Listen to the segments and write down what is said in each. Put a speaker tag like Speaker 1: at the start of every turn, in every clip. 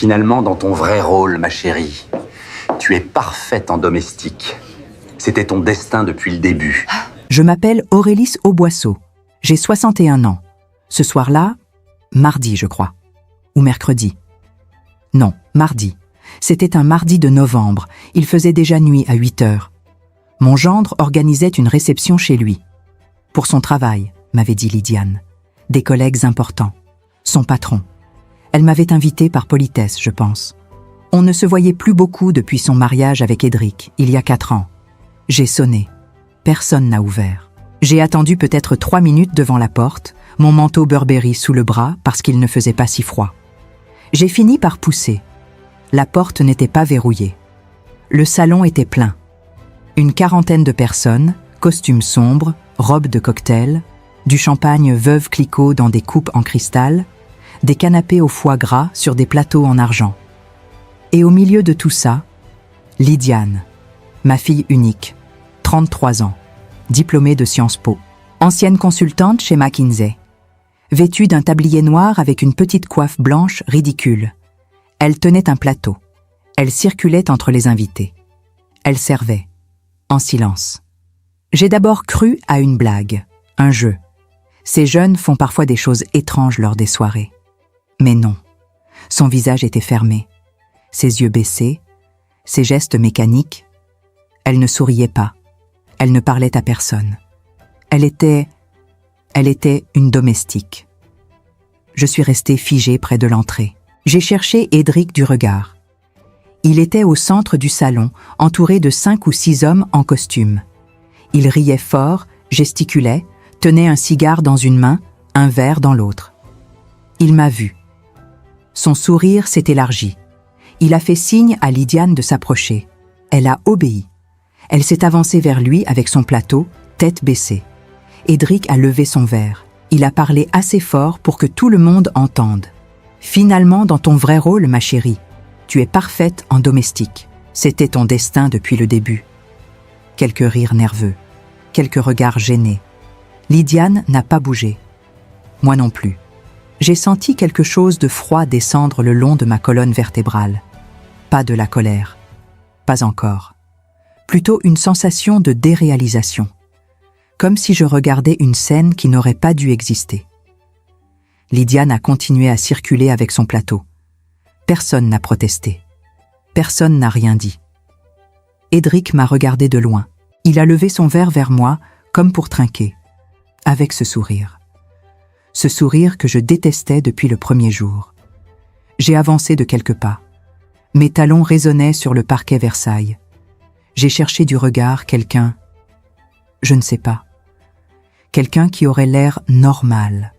Speaker 1: finalement dans ton vrai rôle, ma chérie. Tu es parfaite en domestique. C'était ton destin depuis le début.
Speaker 2: Je m'appelle Aurélis Auboisseau. J'ai 61 ans. Ce soir-là, mardi, je crois. Ou mercredi. Non, mardi. C'était un mardi de novembre. Il faisait déjà nuit à 8 heures. Mon gendre organisait une réception chez lui. Pour son travail, m'avait dit Lydiane. Des collègues importants. Son patron. Elle m'avait invité par politesse, je pense. On ne se voyait plus beaucoup depuis son mariage avec Édric, il y a 4 ans. J'ai sonné. Personne n'a ouvert. J'ai attendu peut-être 3 minutes devant la porte, mon manteau Burberry sous le bras parce qu'il ne faisait pas si froid. J'ai fini par pousser. La porte n'était pas verrouillée. Le salon était plein. Une quarantaine de personnes, costumes sombres, robes de cocktail, du champagne Veuve Clicquot dans des coupes en cristal, des canapés au foie gras sur des plateaux en argent. Et au milieu de tout ça, Lydiane, ma fille unique, 33 ans, diplômée de Sciences Po, ancienne consultante chez McKinsey, vêtue d'un tablier noir avec une petite coiffe blanche ridicule. Elle tenait un plateau. Elle circulait entre les invités. Elle servait, en silence. J'ai d'abord cru à une blague, un jeu. Ces jeunes font parfois des choses étranges lors des soirées. Mais non, son visage était fermé, ses yeux baissés, ses gestes mécaniques. Elle ne souriait pas, elle ne parlait à personne. Elle était une domestique. Je suis restée figée près de l'entrée. J'ai cherché Édric du regard. Il était au centre du salon, entouré de 5 ou 6 hommes en costume. Il riait fort, gesticulait, tenait un cigare dans une main, un verre dans l'autre. Il m'a vue. Son sourire s'est élargi. Il a fait signe à Lydiane de s'approcher. Elle a obéi. Elle s'est avancée vers lui avec son plateau, tête baissée. Édric a levé son verre. Il a parlé assez fort pour que tout le monde entende. Finalement, dans ton vrai rôle, ma chérie, tu es parfaite en domestique. C'était ton destin depuis le début. Quelques rires nerveux, quelques regards gênés. Lydiane n'a pas bougé. Moi non plus. J'ai senti quelque chose de froid descendre le long de ma colonne vertébrale. Pas de la colère. Pas encore. Plutôt une sensation de déréalisation. Comme si je regardais une scène qui n'aurait pas dû exister. Lydiane a continué à circuler avec son plateau. Personne n'a protesté. Personne n'a rien dit. Édric m'a regardé de loin. Il a levé son verre vers moi, comme pour trinquer. Avec ce sourire. Ce sourire que je détestais depuis le premier jour. J'ai avancé de quelques pas. Mes talons résonnaient sur le parquet Versailles. J'ai cherché du regard quelqu'un, je ne sais pas, quelqu'un qui aurait l'air normal,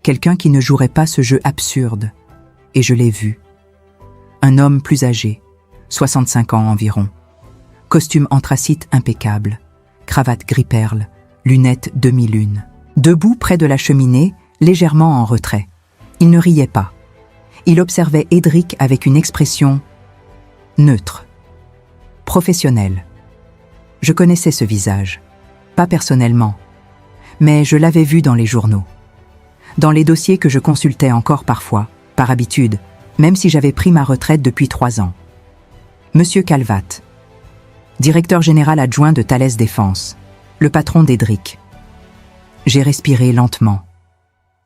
Speaker 2: quelqu'un qui ne jouerait pas ce jeu absurde, et je l'ai vu. Un homme plus âgé, 65 ans environ, costume anthracite impeccable, cravate gris-perle, lunettes demi-lune, debout près de la cheminée, légèrement en retrait. Il ne riait pas. Il observait Édric avec une expression neutre, professionnelle. Je connaissais ce visage, pas personnellement, mais je l'avais vu dans les journaux, dans les dossiers que je consultais encore parfois, par habitude, même si j'avais pris ma retraite depuis 3 ans. Monsieur Calvat, directeur général adjoint de Thales Défense, le patron d'Édric. J'ai respiré lentement.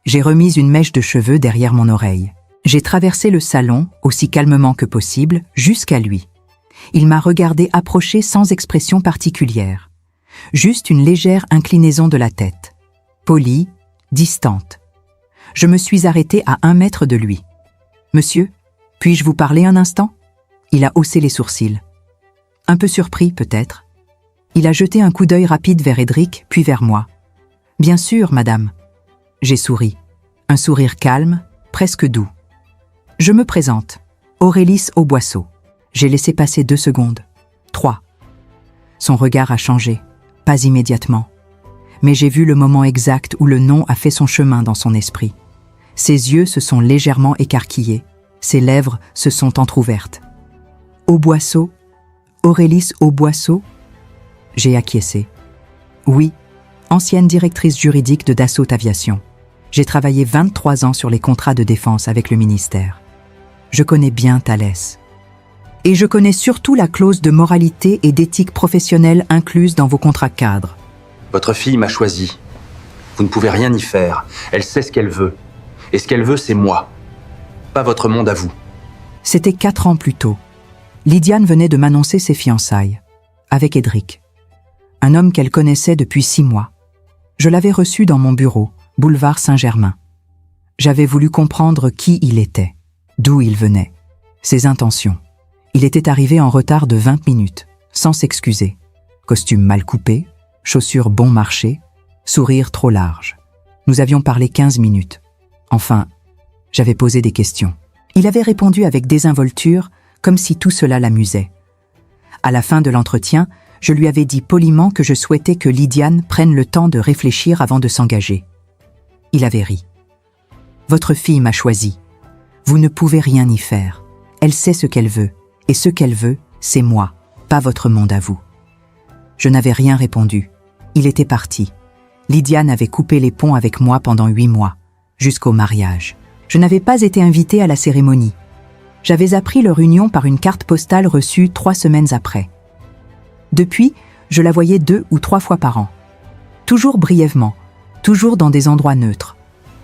Speaker 2: J'ai remis une mèche de cheveux derrière mon oreille. J'ai traversé le salon, aussi calmement que possible, jusqu'à lui. Il m'a regardé approcher sans expression particulière. Juste une légère inclinaison de la tête. Polie, distante. Je me suis arrêtée à 1 mètre de lui. « Monsieur, puis-je vous parler un instant ?» Il a haussé les sourcils. Un peu surpris, peut-être. Il a jeté un coup d'œil rapide vers Édric, puis vers moi. « Bien sûr, madame. » J'ai souri. Un sourire calme, presque doux. Je me présente. Aurélis Auboisseau. J'ai laissé passer 2 secondes. 3. Son regard a changé. Pas immédiatement. Mais j'ai vu le moment exact où le nom a fait son chemin dans son esprit. Ses yeux se sont légèrement écarquillés. Ses lèvres se sont entr'ouvertes. Auboisseau, Aurélis Auboisseau. J'ai acquiescé. Oui, ancienne directrice juridique de Dassault Aviation. J'ai travaillé 23 ans sur les contrats de défense avec le ministère. Je connais bien Thalès. Et je connais surtout la clause de moralité et d'éthique professionnelle incluse dans vos contrats cadres.
Speaker 1: Votre fille m'a choisi. Vous ne pouvez rien y faire. Elle sait ce qu'elle veut. Et ce qu'elle veut, c'est moi. Pas votre monde à vous.
Speaker 2: C'était 4 ans plus tôt. Lydiane venait de m'annoncer ses fiançailles, avec Édric. Un homme qu'elle connaissait depuis 6 mois. Je l'avais reçu dans mon bureau, boulevard Saint-Germain. J'avais voulu comprendre qui il était, d'où il venait, ses intentions. Il était arrivé en retard de 20 minutes, sans s'excuser. Costume mal coupé, chaussures bon marché, sourire trop large. Nous avions parlé 15 minutes. Enfin, j'avais posé des questions. Il avait répondu avec désinvolture, comme si tout cela l'amusait. À la fin de l'entretien, je lui avais dit poliment que je souhaitais que Lydiane prenne le temps de réfléchir avant de s'engager. Il avait ri. « Votre fille m'a choisi. Vous ne pouvez rien y faire. Elle sait ce qu'elle veut, et ce qu'elle veut, c'est moi, pas votre monde à vous. » Je n'avais rien répondu. Il était parti. Lydiane avait coupé les ponts avec moi pendant 8 mois, jusqu'au mariage. Je n'avais pas été invitée à la cérémonie. J'avais appris leur union par une carte postale reçue 3 semaines après. Depuis, je la voyais 2 ou 3 fois par an. Toujours brièvement, toujours dans des endroits neutres.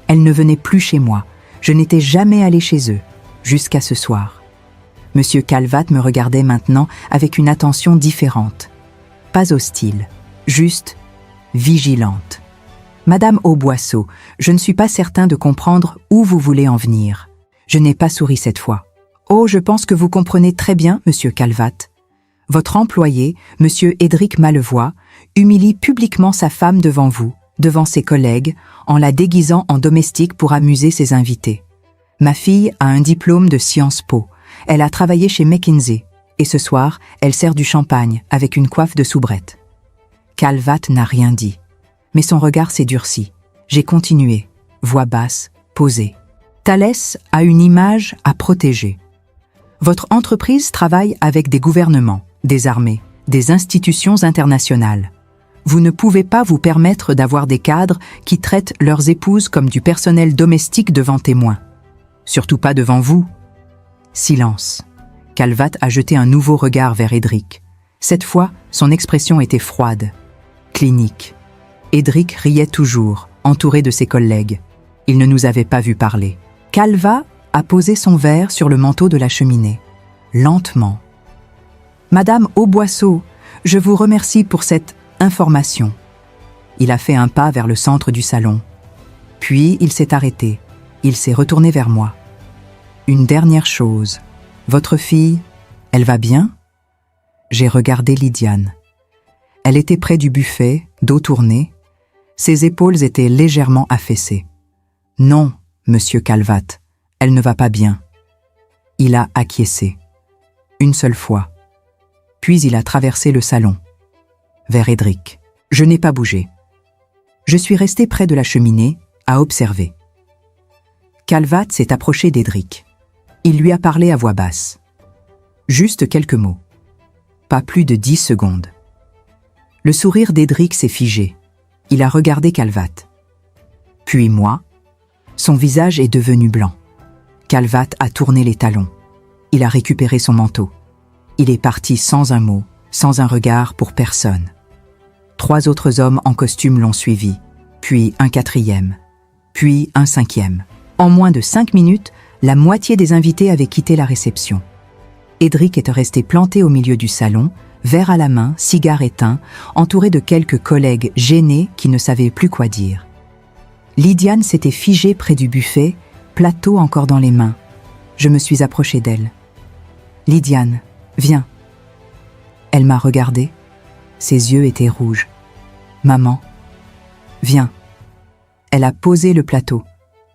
Speaker 2: Elle ne venait plus chez moi. Je n'étais jamais allée chez eux, jusqu'à ce soir. Monsieur Calvat me regardait maintenant avec une attention différente. Pas hostile, juste vigilante. Madame Auboisseau, je ne suis pas certain de comprendre où vous voulez en venir. Je n'ai pas souri cette fois. Oh, je pense que vous comprenez très bien, monsieur Calvat. Votre employé, monsieur Édric Malevoie, humilie publiquement sa femme devant vous, devant ses collègues, en la déguisant en domestique pour amuser ses invités. Ma fille a un diplôme de Sciences Po. Elle a travaillé chez McKinsey. Et ce soir, elle sert du champagne avec une coiffe de soubrette. Calvat n'a rien dit. Mais son regard s'est durci. J'ai continué, voix basse, posée. Thalès a une image à protéger. Votre entreprise travaille avec des gouvernements, des armées, des institutions internationales. Vous ne pouvez pas vous permettre d'avoir des cadres qui traitent leurs épouses comme du personnel domestique devant témoins. Surtout pas devant vous. Silence. Calvat a jeté un nouveau regard vers Édric. Cette fois, son expression était froide, clinique. Édric riait toujours, entouré de ses collègues. Il ne nous avait pas vu parler. Calvat a posé son verre sur le manteau de la cheminée, lentement. « Madame Auboisseau, je vous remercie pour cette information. » Il a fait un pas vers le centre du salon. Puis il s'est arrêté. Il s'est retourné vers moi. « Une dernière chose. Votre fille, elle va bien ?» J'ai regardé Lydiane. Elle était près du buffet, dos tourné. Ses épaules étaient légèrement affaissées. « Non, monsieur Calvat, elle ne va pas bien. » Il a acquiescé. Une seule fois. Puis il a traversé le salon, vers Édric. Je n'ai pas bougé. Je suis resté près de la cheminée, à observer. Calvat s'est approché d'Édric. Il lui a parlé à voix basse. Juste quelques mots. Pas plus de 10 secondes. Le sourire d'Édric s'est figé. Il a regardé Calvat. Puis moi. Son visage est devenu blanc. Calvat a tourné les talons. Il a récupéré son manteau. Il est parti sans un mot, sans un regard pour personne. 3 autres hommes en costume l'ont suivi, puis un 4e, puis un 5e. En moins de 5 minutes, la moitié des invités avaient quitté la réception. Édric était resté planté au milieu du salon, verre à la main, cigare éteint, entouré de quelques collègues gênés qui ne savaient plus quoi dire. Lydiane s'était figée près du buffet, plateau encore dans les mains. Je me suis approchée d'elle. « Lydiane, viens. » Elle m'a regardée. Ses yeux étaient rouges. « Maman, viens. » Elle a posé le plateau.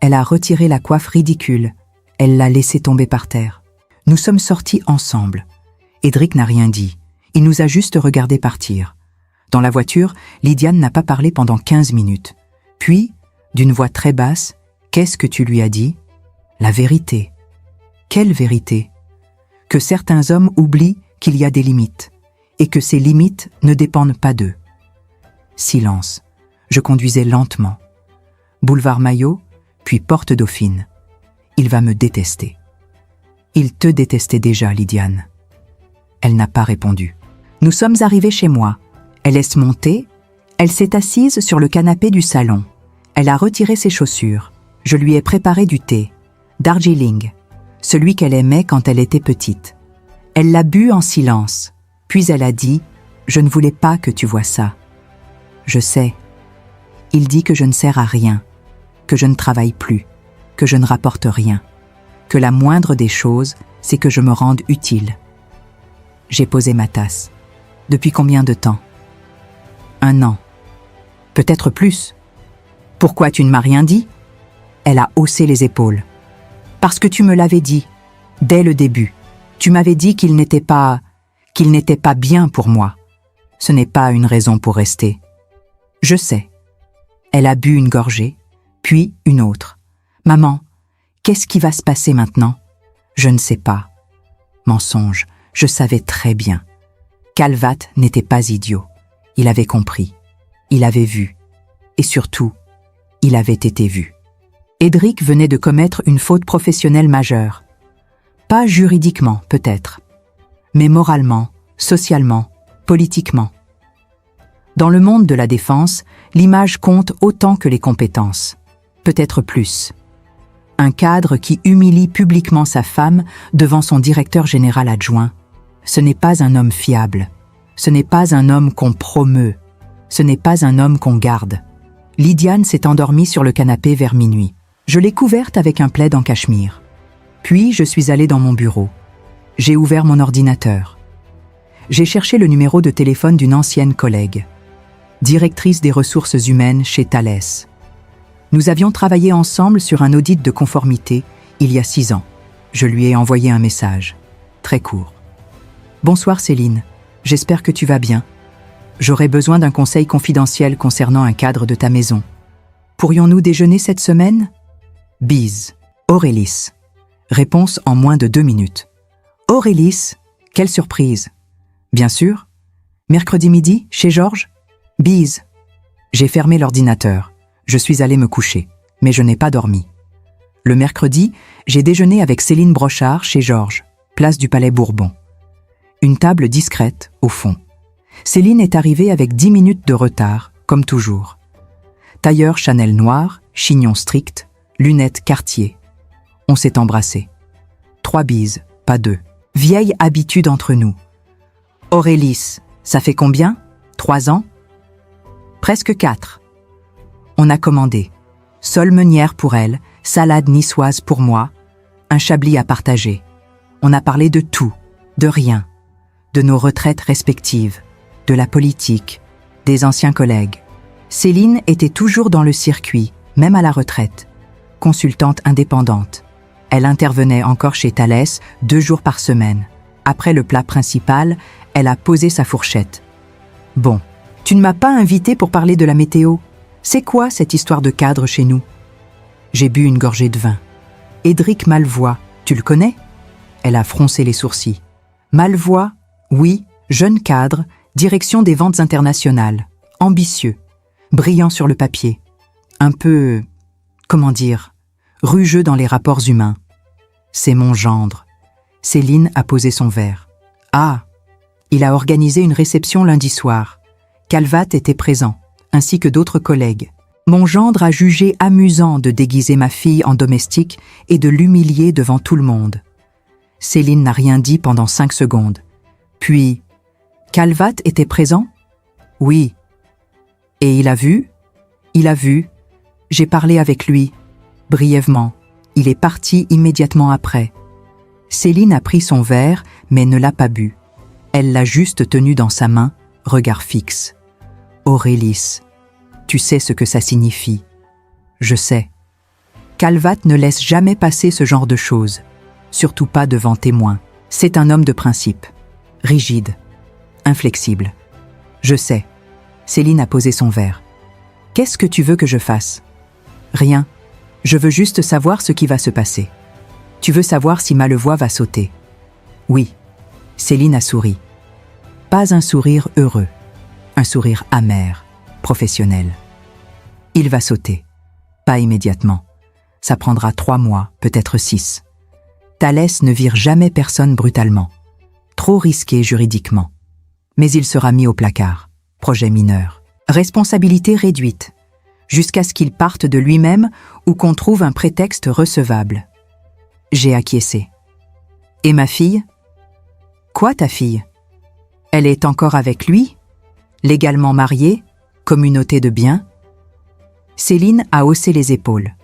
Speaker 2: Elle a retiré la coiffe ridicule. Elle l'a laissée tomber par terre. Nous sommes sortis ensemble. Édric n'a rien dit. Il nous a juste regardé partir. Dans la voiture, Lydiane n'a pas parlé pendant 15 minutes. Puis, d'une voix très basse, « Qu'est-ce que tu lui as dit ?»« La vérité. » « Quelle vérité ? Que certains hommes oublient qu'il y a des limites, et que ces limites ne dépendent pas d'eux. Silence. Je conduisais lentement. Boulevard Maillot, puis Porte Dauphine. Il va me détester. Il te détestait déjà, Lydiane. Elle n'a pas répondu. Nous sommes arrivés chez moi. Elle laisse monter. Elle s'est assise sur le canapé du salon. Elle a retiré ses chaussures. Je lui ai préparé du thé. Darjeeling, celui qu'elle aimait quand elle était petite. Elle l'a bu en silence. Puis elle a dit « Je ne voulais pas que tu vois ça. » Je sais. Il dit que je ne sers à rien, que je ne travaille plus, que je ne rapporte rien, que la moindre des choses, c'est que je me rende utile. J'ai posé ma tasse. Depuis combien de temps? 1 an. Peut-être plus. Pourquoi tu ne m'as rien dit? Elle a haussé les épaules. Parce que tu me l'avais dit, dès le début. Tu m'avais dit qu'il n'était pas bien pour moi. Ce n'est pas une raison pour rester. Je sais. Elle a bu une gorgée, puis une autre. Maman, qu'est-ce qui va se passer maintenant? Je ne sais pas. Mensonge, je savais très bien. Calvat n'était pas idiot. Il avait compris. Il avait vu. Et surtout, il avait été vu. Édric venait de commettre une faute professionnelle majeure. Pas juridiquement, peut-être, mais moralement, socialement, politiquement. Dans le monde de la défense, l'image compte autant que les compétences, peut-être plus. Un cadre qui humilie publiquement sa femme devant son directeur général adjoint, ce n'est pas un homme fiable, ce n'est pas un homme qu'on promeut, ce n'est pas un homme qu'on garde. Lydiane s'est endormie sur le canapé vers minuit. Je l'ai couverte avec un plaid en cachemire. Puis je suis allée dans mon bureau. J'ai ouvert mon ordinateur. J'ai cherché le numéro de téléphone d'une ancienne collègue, directrice des ressources humaines chez Thales. Nous avions travaillé ensemble sur un audit de conformité il y a 6 ans. Je lui ai envoyé un message, très court. « Bonsoir Céline, j'espère que tu vas bien. J'aurais besoin d'un conseil confidentiel concernant un cadre de ta maison. Pourrions-nous déjeuner cette semaine? Bise. Aurélis. » Réponse en moins de 2 minutes. « Aurélis, quelle surprise. Bien sûr. Mercredi midi, chez Georges? Bise. » J'ai fermé l'ordinateur. Je suis allé me coucher, mais je n'ai pas dormi. Le mercredi, j'ai déjeuné avec Céline Brochard chez Georges, place du Palais Bourbon. Une table discrète, au fond. Céline est arrivée avec 10 minutes de retard, comme toujours. Tailleur Chanel noir, chignon strict, lunettes Cartier. On s'est embrassés. 3 bises, pas 2. Vieille habitude entre nous. Aurélis, ça fait combien? 3 ans? Presque 4. On a commandé. Sole meunière pour elle, salade niçoise pour moi, un chablis à partager. On a parlé de tout, de rien, de nos retraites respectives, de la politique, des anciens collègues. Céline était toujours dans le circuit, même à la retraite. Consultante indépendante. Elle intervenait encore chez Thales 2 jours par semaine. Après le plat principal, elle a posé sa fourchette. « Bon, tu ne m'as pas invité pour parler de la météo. C'est quoi cette histoire de cadre chez nous ?» J'ai bu une gorgée de vin. « Édric Malvois, tu le connais ?» Elle a froncé les sourcils. « Malvois, oui, jeune cadre, direction des ventes internationales, ambitieux, brillant sur le papier, un peu, comment dire, rugeux dans les rapports humains. C'est mon gendre. » Céline a posé son verre. « Ah, il a organisé une réception lundi soir. Calvat était présent, ainsi que d'autres collègues. Mon gendre a jugé amusant de déguiser ma fille en domestique et de l'humilier devant tout le monde. » Céline n'a rien dit pendant 5 secondes. Puis, « Calvat était présent ?»« Oui. »« Et il a vu ?»« Il a vu. J'ai parlé avec lui. Brièvement. Il est parti immédiatement après. » Céline a pris son verre, mais ne l'a pas bu. Elle l'a juste tenu dans sa main, regard fixe. « Aurélis, tu sais ce que ça signifie. » « Je sais. Calvat ne laisse jamais passer ce genre de choses, surtout pas devant témoins. C'est un homme de principe, rigide, inflexible. »« Je sais. » Céline a posé son verre. « Qu'est-ce que tu veux que je fasse ?»« Rien. Je veux juste savoir ce qui va se passer. » « Tu veux savoir si Malvois va sauter ?»« Oui. » Céline a souri. Pas un sourire heureux, un sourire amer, professionnel. « Il va sauter. Pas immédiatement. Ça prendra 3 mois, peut-être 6. Thalès ne vire jamais personne brutalement. Trop risqué juridiquement. Mais il sera mis au placard. Projet mineur. Responsabilité réduite. Jusqu'à ce qu'il parte de lui-même ou qu'on trouve un prétexte recevable. J'ai acquiescé. Et ma fille? Quoi, ta fille? Elle est encore avec lui? Légalement mariée? Communauté de biens? Céline a haussé les épaules.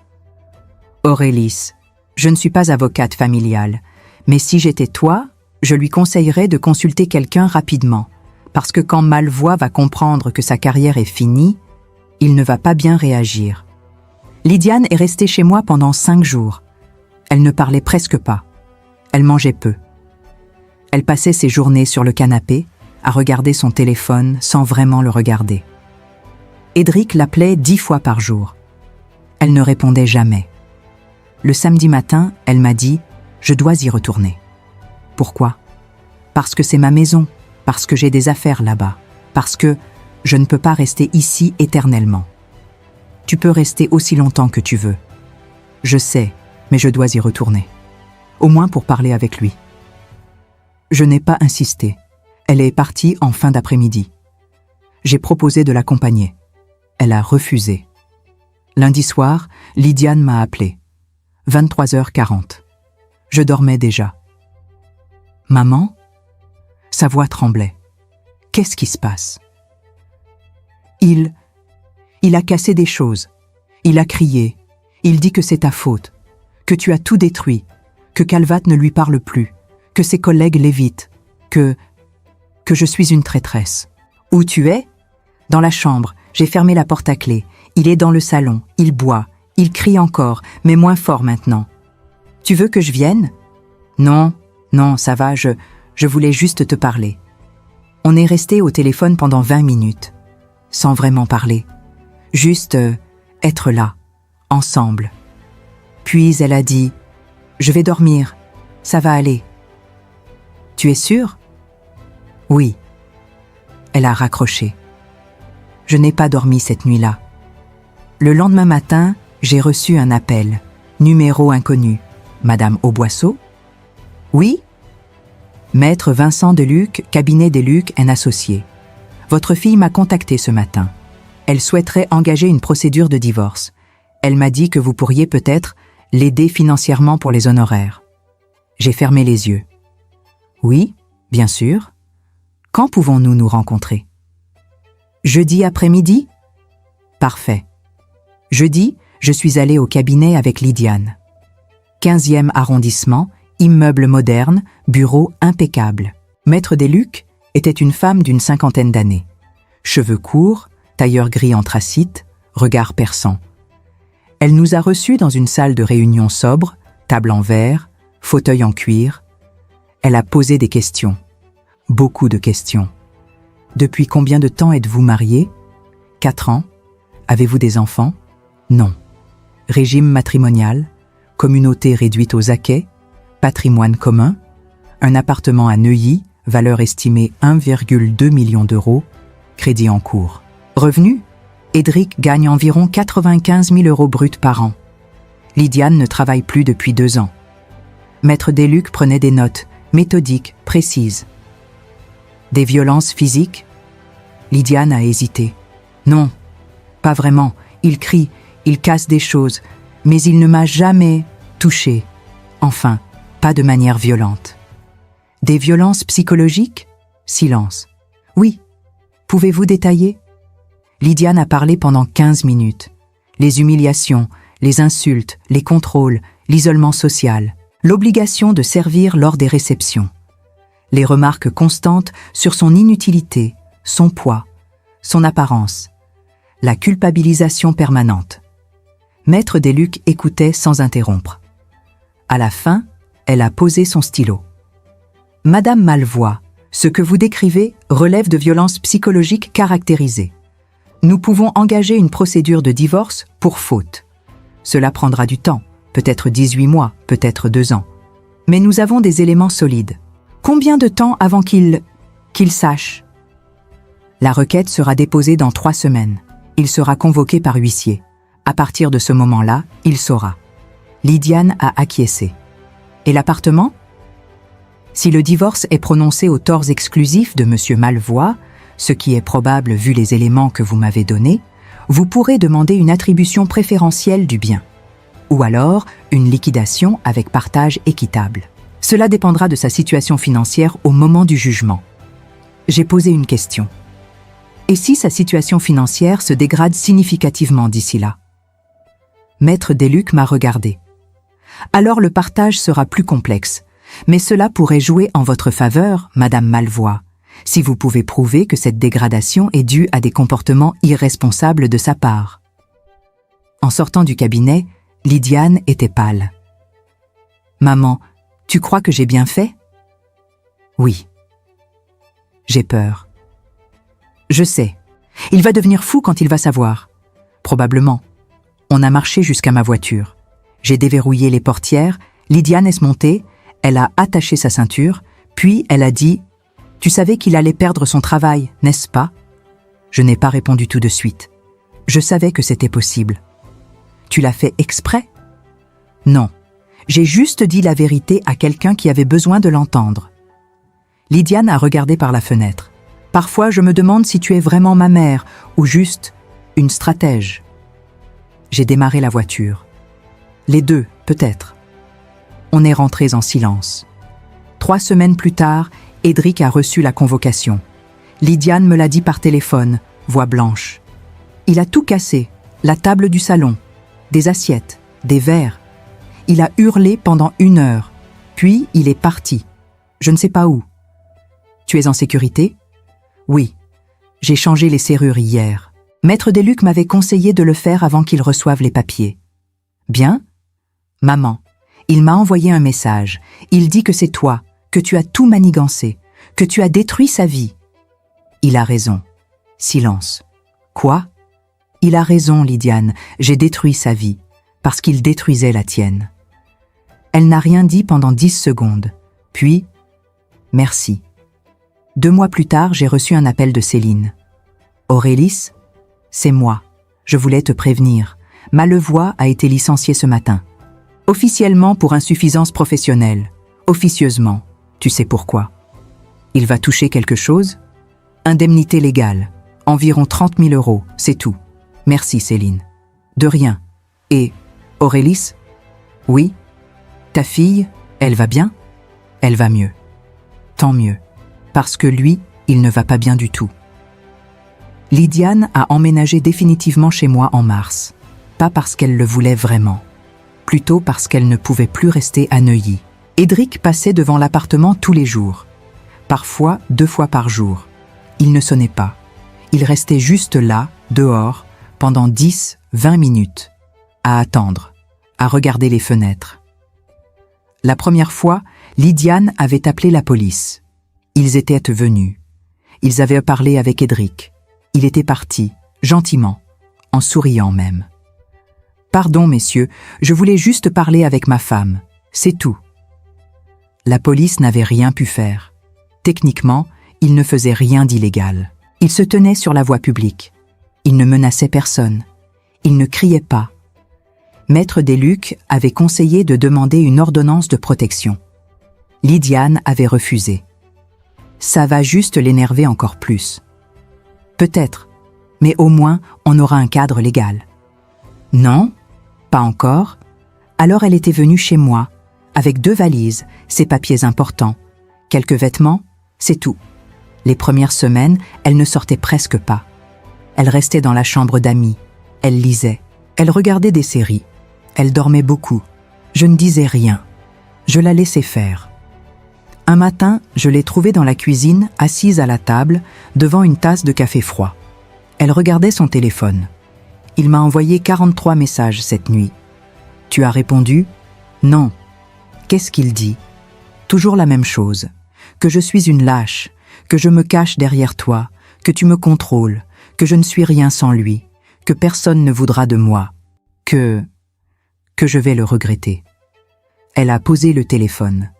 Speaker 2: Aurélis, je ne suis pas avocate familiale, mais si j'étais toi, je lui conseillerais de consulter quelqu'un rapidement, parce que quand Malvois va comprendre que sa carrière est finie, il ne va pas bien réagir. Lydiane est restée chez moi pendant 5 jours. Elle ne parlait presque pas. Elle mangeait peu. Elle passait ses journées sur le canapé, à regarder son téléphone sans vraiment le regarder. Édric l'appelait 10 fois par jour. Elle ne répondait jamais. Le samedi matin, elle m'a dit « Je dois y retourner ». Pourquoi? Parce que c'est ma maison, parce que j'ai des affaires là-bas, parce que je ne peux pas rester ici éternellement. Tu peux rester aussi longtemps que tu veux. Je sais, mais je dois y retourner. Au moins pour parler avec lui. Je n'ai pas insisté. Elle est partie en fin d'après-midi. J'ai proposé de l'accompagner. Elle a refusé. Lundi soir, Lydiane m'a appelé. 23h40. Je dormais déjà. Maman? Sa voix tremblait. Qu'est-ce qui se passe? Il a cassé des choses. Il a crié. Il dit que c'est ta faute. Que tu as tout détruit. Que Calvat ne lui parle plus. Que ses collègues l'évitent. Que je suis une traîtresse. Où tu es? Dans la chambre. J'ai fermé la porte à clé. Il est dans le salon. Il boit. Il crie encore, mais moins fort maintenant. Tu veux que je vienne? Non, ça va, je voulais juste te parler. On est resté au téléphone pendant 20 minutes, sans vraiment parler. Juste être là, ensemble. Puis elle a dit « Je vais dormir, ça va aller. » Tu es sûre? Oui. Elle a raccroché. Je n'ai pas dormi cette nuit-là. Le lendemain matin, j'ai reçu un appel. Numéro inconnu. Madame Auboisseau? Oui? Maître Vincent Deluc, cabinet Deluc, un associé. Votre fille m'a contacté ce matin. Elle souhaiterait engager une procédure de divorce. Elle m'a dit que vous pourriez peut-être l'aider financièrement pour les honoraires. J'ai fermé les yeux. Oui, bien sûr. Quand pouvons-nous nous rencontrer? Jeudi après-midi? Parfait. Jeudi, je suis allée au cabinet avec Lydiane. 15e arrondissement, immeuble moderne, bureau impeccable. Maître Deluc était une femme d'une 50aine d'années. Cheveux courts, tailleur gris anthracite, regard perçant. Elle nous a reçus dans une salle de réunion sobre, table en verre, fauteuil en cuir. Elle a posé des questions. Beaucoup de questions. Depuis combien de temps êtes-vous mariés? 4 ans. Avez-vous des enfants? Non. Régime matrimonial? Communauté réduite aux acquets? Patrimoine commun? Un appartement à Neuilly, valeur estimée 1,2 million d'euros, crédit en cours. Revenu? Édric gagne environ 95 000 euros bruts par an. Lydiane ne travaille plus depuis 2 ans. Maître Deluc prenait des notes, méthodiques, précises. Des violences physiques? Lydiane a hésité. Non, pas vraiment. Il crie, il casse des choses, mais il ne m'a jamais touchée. Enfin, pas de manière violente. Des violences psychologiques? Silence. Oui. Pouvez-vous détailler? Lydiane a parlé pendant 15 minutes. Les humiliations, les insultes, les contrôles, l'isolement social, l'obligation de servir lors des réceptions. Les remarques constantes sur son inutilité, son poids, son apparence. La culpabilisation permanente. Maître Deluc écoutait sans interrompre. À la fin, elle a posé son stylo. Madame Malvois, ce que vous décrivez relève de violences psychologiques caractérisées. Nous pouvons engager une procédure de divorce pour faute. Cela prendra du temps, peut-être 18 mois, peut-être 2 ans. Mais nous avons des éléments solides. Combien de temps avant qu'il sache? La requête sera déposée dans 3 semaines. Il sera convoqué par huissier. À partir de ce moment-là, il saura. Lydiane a acquiescé. Et l'appartement? Si le divorce est prononcé aux torts exclusifs de M. Malvois, ce qui est probable vu les éléments que vous m'avez donnés, vous pourrez demander une attribution préférentielle du bien, ou alors une liquidation avec partage équitable. Cela dépendra de sa situation financière au moment du jugement. J'ai posé une question. Et si sa situation financière se dégrade significativement d'ici là? Maître Desluc m'a regardé. Alors le partage sera plus complexe, mais cela pourrait jouer en votre faveur, Madame Malvois, si vous pouvez prouver que cette dégradation est due à des comportements irresponsables de sa part. En sortant du cabinet, Lydiane était pâle. « Maman, tu crois que j'ai bien fait ?»« Oui. »« J'ai peur. »« Je sais. Il va devenir fou quand il va savoir. »« Probablement. » On a marché jusqu'à ma voiture. J'ai déverrouillé les portières, Lydiane est montée, elle a attaché sa ceinture, puis elle a dit « Tu savais qu'il allait perdre son travail, n'est-ce pas ?» Je n'ai pas répondu tout de suite. Je savais que c'était possible. « Tu l'as fait exprès ?» Non. J'ai juste dit la vérité à quelqu'un qui avait besoin de l'entendre. Lydiane a regardé par la fenêtre. Parfois, je me demande si tu es vraiment ma mère ou juste une stratège. J'ai démarré la voiture. Les deux, peut-être. On est rentrés en silence. 3 semaines plus tard, Édric a reçu la convocation. Lydiane me l'a dit par téléphone, voix blanche. Il a tout cassé, la table du salon, des assiettes, des verres. Il a hurlé pendant 1 heure, puis il est parti. Je ne sais pas où. Tu es en sécurité? Oui. J'ai changé les serrures hier. Maître Desluc m'avait conseillé de le faire avant qu'il reçoive les papiers. Bien? Maman, il m'a envoyé un message. Il dit que c'est toi, que tu as tout manigancé, que tu as détruit sa vie. Il a raison. Silence. Quoi? Il a raison, Lydiane, j'ai détruit sa vie, parce qu'il détruisait la tienne. Elle n'a rien dit pendant 10 secondes. Puis, merci. 2 mois plus tard, j'ai reçu un appel de Céline. Aurélis, c'est moi. Je voulais te prévenir. Malvois a été licencié ce matin. Officiellement pour insuffisance professionnelle. Officieusement. Tu sais pourquoi. Il va toucher quelque chose? Indemnité légale. Environ 30 000 €, c'est tout. Merci Céline. De rien. Et, Aurélis? Oui? Ta fille, elle va bien? Elle va mieux. Tant mieux. Parce que lui, il ne va pas bien du tout. Lydiane a emménagé définitivement chez moi en mars. Pas parce qu'elle le voulait vraiment. Plutôt parce qu'elle ne pouvait plus rester à Neuilly. Édric passait devant l'appartement tous les jours. Parfois 2 fois par jour. Il ne sonnait pas. Il restait juste là, dehors, pendant 10-20 minutes, à attendre, à regarder les fenêtres. La première fois, Lydiane avait appelé la police. Ils étaient venus. Ils avaient parlé avec Édric. Il était parti, gentiment, en souriant même. « Pardon, messieurs, je voulais juste parler avec ma femme. C'est tout. » La police n'avait rien pu faire. Techniquement, il ne faisait rien d'illégal. Il se tenait sur la voie publique. Il ne menaçait personne. Il ne criait pas. Maître Desluc avait conseillé de demander une ordonnance de protection. Lydiane avait refusé. Ça va juste l'énerver encore plus. Peut-être, mais au moins on aura un cadre légal. Non, pas encore. Alors elle était venue chez moi, avec 2 valises, ses papiers importants, quelques vêtements, c'est tout. Les premières semaines, elle ne sortait presque pas. Elle restait dans la chambre d'amis, elle lisait, elle regardait des séries, elle dormait beaucoup. Je ne disais rien, je la laissais faire. Un matin, je l'ai trouvée dans la cuisine, assise à la table, devant une tasse de café froid. Elle regardait son téléphone. Il m'a envoyé 43 messages cette nuit. Tu as répondu? Non. Qu'est-ce qu'il dit? Toujours la même chose. Que je suis une lâche, que je me cache derrière toi, que tu me contrôles, que je ne suis rien sans lui, que personne ne voudra de moi, que je vais le regretter. Elle a posé le téléphone.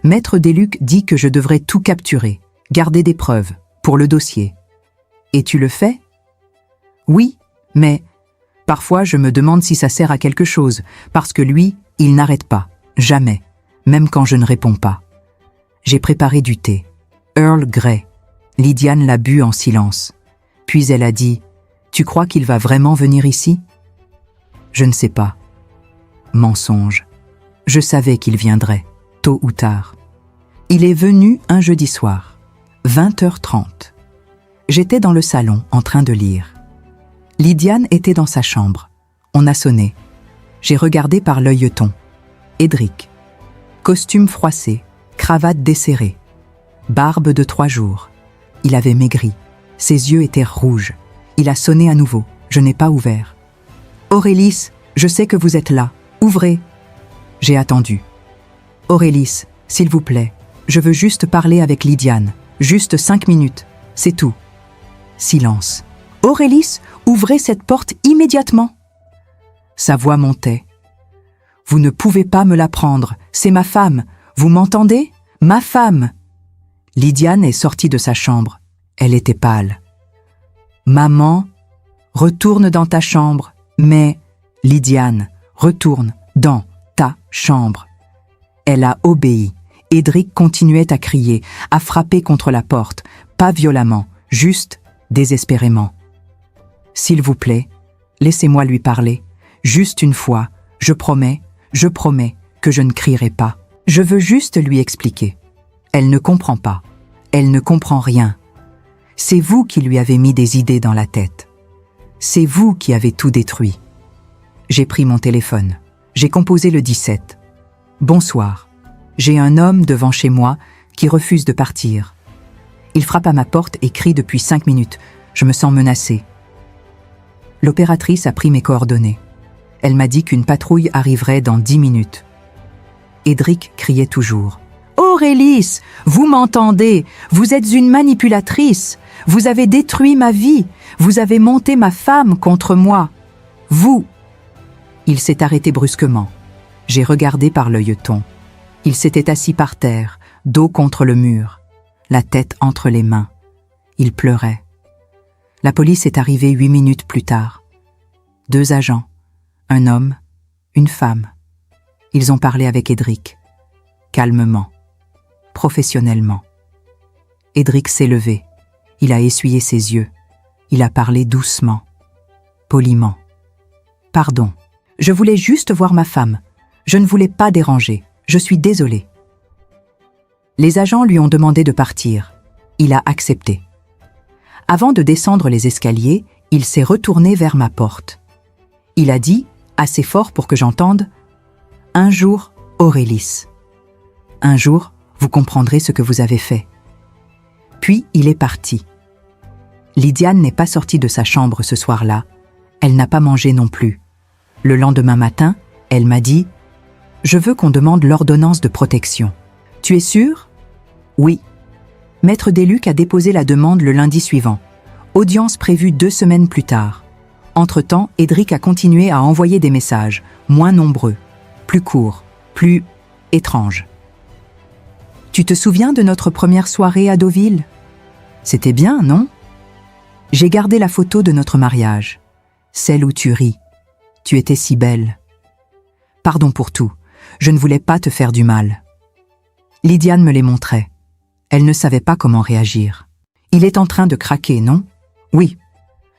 Speaker 2: Maître Desluc dit que je devrais tout capturer, garder des preuves, pour le dossier. Et tu le fais? Oui, mais parfois je me demande si ça sert à quelque chose, parce que lui, il n'arrête pas, jamais. même quand je ne réponds pas. J'ai préparé du thé. Earl Grey. Lydiane l'a bu en silence. Puis elle a dit « Tu crois qu'il va vraiment venir ici ?» Je ne sais pas. Mensonge. Je savais qu'il viendrait, tôt ou tard. Il est venu un jeudi soir, 20h30. J'étais dans le salon, en train de lire. Lydiane était dans sa chambre. On a sonné. J'ai regardé par l'œilleton. Édric. Costume froissé, cravate desserrée. Barbe de 3 jours. Il avait maigri. Ses yeux étaient rouges. Il a sonné à nouveau. Je n'ai pas ouvert. « Aurélis, je sais que vous êtes là. Ouvrez !» J'ai attendu. « Aurélis, s'il vous plaît, je veux juste parler avec Lydiane. Juste 5 minutes. C'est tout. » Silence. « Aurélis, ouvrez cette porte immédiatement !» Sa voix montait. « Vous ne pouvez pas me la prendre. C'est ma femme. Vous m'entendez? Ma femme !» Lydiane est sortie de sa chambre. Elle était pâle. « Maman, retourne dans ta chambre. Mais, Lydiane, retourne dans ta chambre. » Elle a obéi. Édric continuait à crier, à frapper contre la porte, pas violemment, juste désespérément. « S'il vous plaît, laissez-moi lui parler. Juste une fois, je promets que je ne crierai pas. Je veux juste lui expliquer. Elle ne comprend pas. Elle ne comprend rien. C'est vous qui lui avez mis des idées dans la tête. C'est vous qui avez tout détruit. » J'ai pris mon téléphone. J'ai composé le 17. « Bonsoir. J'ai un homme devant chez moi qui refuse de partir. Il frappe à ma porte et crie depuis 5 minutes. Je me sens menacée. » L'opératrice a pris mes coordonnées. Elle m'a dit qu'une patrouille arriverait dans 10 minutes. Édric criait toujours. « Aurélis, vous m'entendez? Vous êtes une manipulatrice. Vous avez détruit ma vie. Vous avez monté ma femme contre moi. Vous !» Il s'est arrêté brusquement. J'ai regardé par l'œilleton. Il s'était assis par terre, dos contre le mur, la tête entre les mains. Il pleurait. La police est arrivée 8 minutes plus tard. 2 agents, un homme, une femme. Ils ont parlé avec Édric, calmement, professionnellement. Édric s'est levé. Il a essuyé ses yeux. Il a parlé doucement, poliment. « Pardon, je voulais juste voir ma femme. Je ne voulais pas déranger. Je suis désolé. » Les agents lui ont demandé de partir. Il a accepté. Avant de descendre les escaliers, il s'est retourné vers ma porte. Il a dit, assez fort pour que j'entende, « Un jour, Aurélis. Un jour, vous comprendrez ce que vous avez fait. » Puis il est parti. Lydiane n'est pas sortie de sa chambre ce soir-là. Elle n'a pas mangé non plus. Le lendemain matin, elle m'a dit « Je veux qu'on demande l'ordonnance de protection. Tu es sûr ?»« Oui. » Maître Desluc a déposé la demande le lundi suivant. Audience prévue 2 semaines plus tard. Entre-temps, Édric a continué à envoyer des messages, moins nombreux, plus courts, plus étranges. « Tu te souviens de notre première soirée à Deauville ? C'était bien, non ? J'ai gardé la photo de notre mariage, celle où tu ris. Tu étais si belle. Pardon pour tout, je ne voulais pas te faire du mal. » Lydiane me les montrait. Elle ne savait pas comment réagir. « Il est en train de craquer, non ? Oui,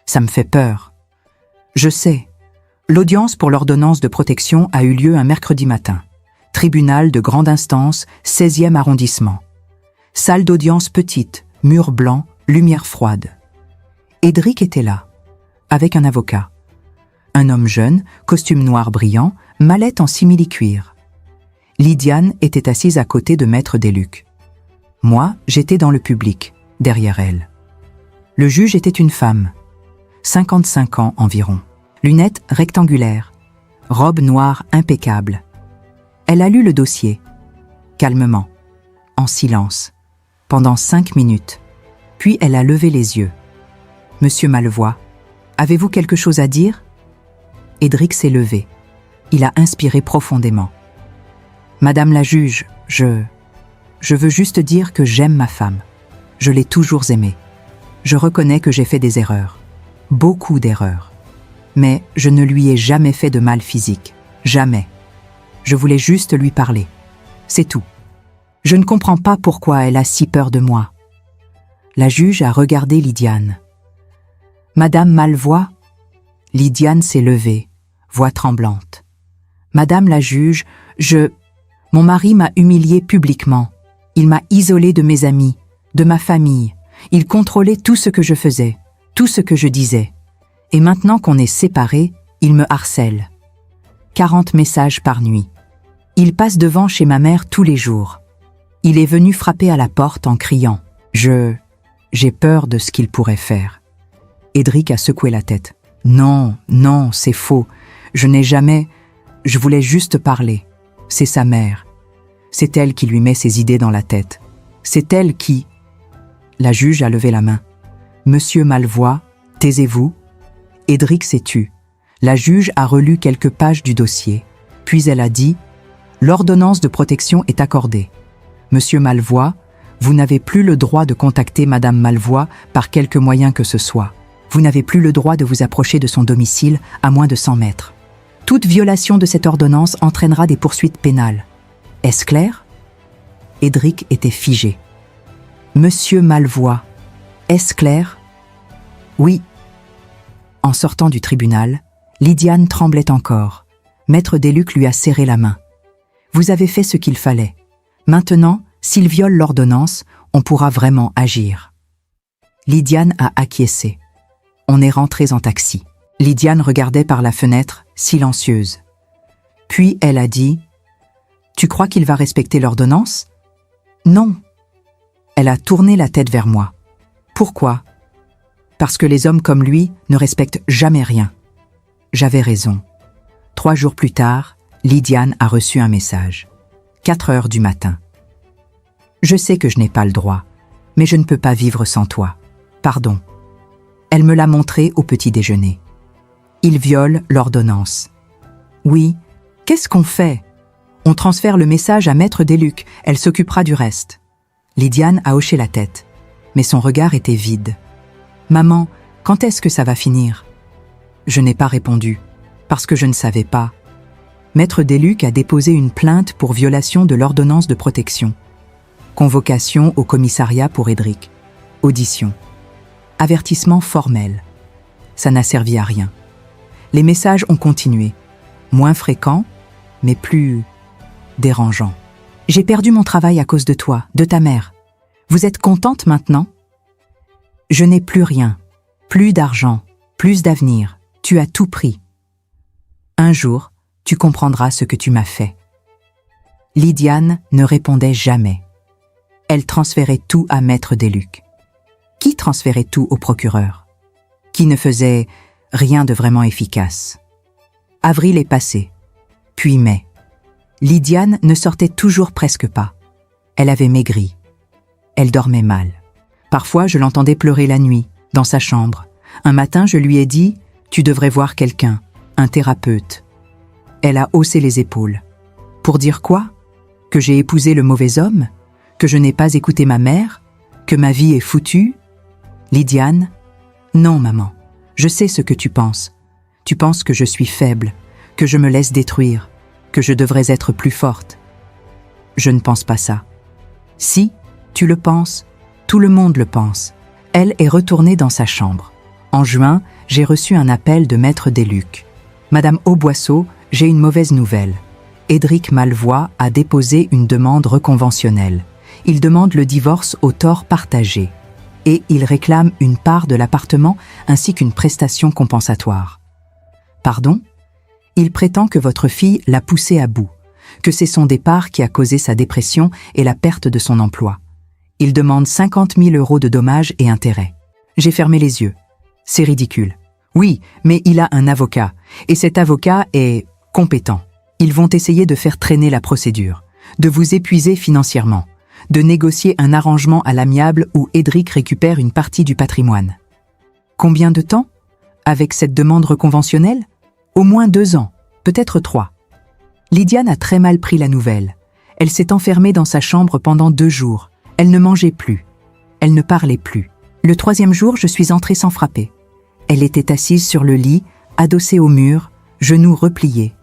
Speaker 2: ça me fait peur. Je sais. L'audience pour l'ordonnance de protection a eu lieu un mercredi matin. Tribunal de grande instance, 16e arrondissement. Salle d'audience petite, mur blanc, lumière froide. Édric était là, avec un avocat. Un homme jeune, costume noir brillant, mallette en simili-cuir. Lydiane était assise à côté de Maître Desluc. Moi, j'étais dans le public, derrière elle. Le juge était une femme, 55 ans environ, lunettes rectangulaires, robe noire impeccable. Elle a lu le dossier, calmement, en silence, pendant 5 minutes. Puis elle a levé les yeux. « Monsieur Malevoy, avez-vous quelque chose à dire ?» Édric s'est levé. Il a inspiré profondément. « Madame la juge, je veux juste dire que j'aime ma femme. Je l'ai toujours aimée. Je reconnais que j'ai fait des erreurs. Beaucoup d'erreurs. Mais je ne lui ai jamais fait de mal physique. Jamais. Je voulais juste lui parler. C'est tout. Je ne comprends pas pourquoi elle a si peur de moi. » La juge a regardé Lydiane. « Madame Malvoie ?» Lydiane s'est levée, voix tremblante. « Madame la juge, Mon mari m'a humiliée publiquement. Il m'a isolée de mes amis, de ma famille. Il contrôlait tout ce que je faisais, tout ce que je disais. Et maintenant qu'on est séparés, il me harcèle. 40 messages par nuit. Il passe devant chez ma mère tous les jours. Il est venu frapper à la porte en criant. J'ai peur de ce qu'il pourrait faire. » Édric a secoué la tête. « Non, non, c'est faux. Je n'ai jamais... Je voulais juste parler. C'est sa mère. C'est elle qui lui met ses idées dans la tête. C'est elle qui... » La juge a levé la main. « Monsieur Malvoie, taisez-vous. » Édric s'est tu. La juge a relu quelques pages du dossier. Puis elle a dit « L'ordonnance de protection est accordée. Monsieur Malvoie, vous n'avez plus le droit de contacter Madame Malvoie par quelque moyen que ce soit. Vous n'avez plus le droit de vous approcher de son domicile à moins de 100 mètres. Toute violation de cette ordonnance entraînera des poursuites pénales. Est-ce clair ?» Édric était figé. « Monsieur Malvoie, est-ce clair ?» « Oui. » En sortant du tribunal, Lydiane tremblait encore. Maître Desluc lui a serré la main. « Vous avez fait ce qu'il fallait. Maintenant, s'il viole l'ordonnance, on pourra vraiment agir. » Lydiane a acquiescé. On est rentrés en taxi. Lydiane regardait par la fenêtre, silencieuse. Puis elle a dit « Tu crois qu'il va respecter l'ordonnance ?»« Non. » Elle a tourné la tête vers moi. « Pourquoi ?»« Parce que les hommes comme lui ne respectent jamais rien. » J'avais raison. 3 jours plus tard, Lydiane a reçu un message. 4 heures du matin. « Je sais que je n'ai pas le droit, mais je ne peux pas vivre sans toi. Pardon. » Elle me l'a montré au petit déjeuner. Il viole l'ordonnance. Oui, qu'est-ce qu'on fait? On transfère le message à Maître Desluc, elle s'occupera du reste. Lydiane a hoché la tête, mais son regard était vide. Maman, quand est-ce que ça va finir? Je n'ai pas répondu, parce que je ne savais pas. Maître Desluc a déposé une plainte pour violation de l'ordonnance de protection. Convocation au commissariat pour Édric. Audition. Avertissement formel. Ça n'a servi à rien. Les messages ont continué, moins fréquents, mais plus dérangeants. « J'ai perdu mon travail à cause de toi, de ta mère. Vous êtes contente maintenant ? Je n'ai plus rien, plus d'argent, plus d'avenir. Tu as tout pris. Un jour, tu comprendras ce que tu m'as fait. » Lydiane ne répondait jamais. Elle transférait tout à Maître Desluc. Qui transférait tout au procureur? Qui ne faisait rien de vraiment efficace? Avril est passé, puis mai. Lydiane ne sortait toujours presque pas. Elle avait maigri. Elle dormait mal. Parfois, je l'entendais pleurer la nuit, dans sa chambre. Un matin, je lui ai dit « Tu devrais voir quelqu'un, un thérapeute. » Elle a haussé les épaules. Pour dire quoi? Que j'ai épousé le mauvais homme? Que je n'ai pas écouté ma mère? Que ma vie est foutue? Lydiane? Non, maman. Je sais ce que tu penses. Tu penses que je suis faible, que je me laisse détruire, que je devrais être plus forte. Je ne pense pas ça. Si, tu le penses, tout le monde le pense. Elle est retournée dans sa chambre. En juin, j'ai reçu un appel de Maître Desluc. Madame Auboisseau, j'ai une mauvaise nouvelle. Édric Malvoie a déposé une demande reconventionnelle. Il demande le divorce au tort partagé. Et il réclame une part de l'appartement ainsi qu'une prestation compensatoire. Pardon? Il prétend que votre fille l'a poussé à bout, que c'est son départ qui a causé sa dépression et la perte de son emploi. Il demande 50 000 € de dommages et intérêts. J'ai fermé les yeux. C'est ridicule. Oui, mais il a un avocat, et cet avocat est compétent. Ils vont essayer de faire traîner la procédure, de vous épuiser financièrement, de négocier un arrangement à l'amiable où Édric récupère une partie du patrimoine. Combien de temps? Avec cette demande reconventionnelle? Au moins 2 ans, peut-être 3. Lydiane a très mal pris la nouvelle. Elle s'est enfermée dans sa chambre pendant 2 jours. Elle ne mangeait plus. Elle ne parlait plus. Le 3e jour, je suis entrée sans frapper. Elle était assise sur le lit, adossée au mur, genoux repliés.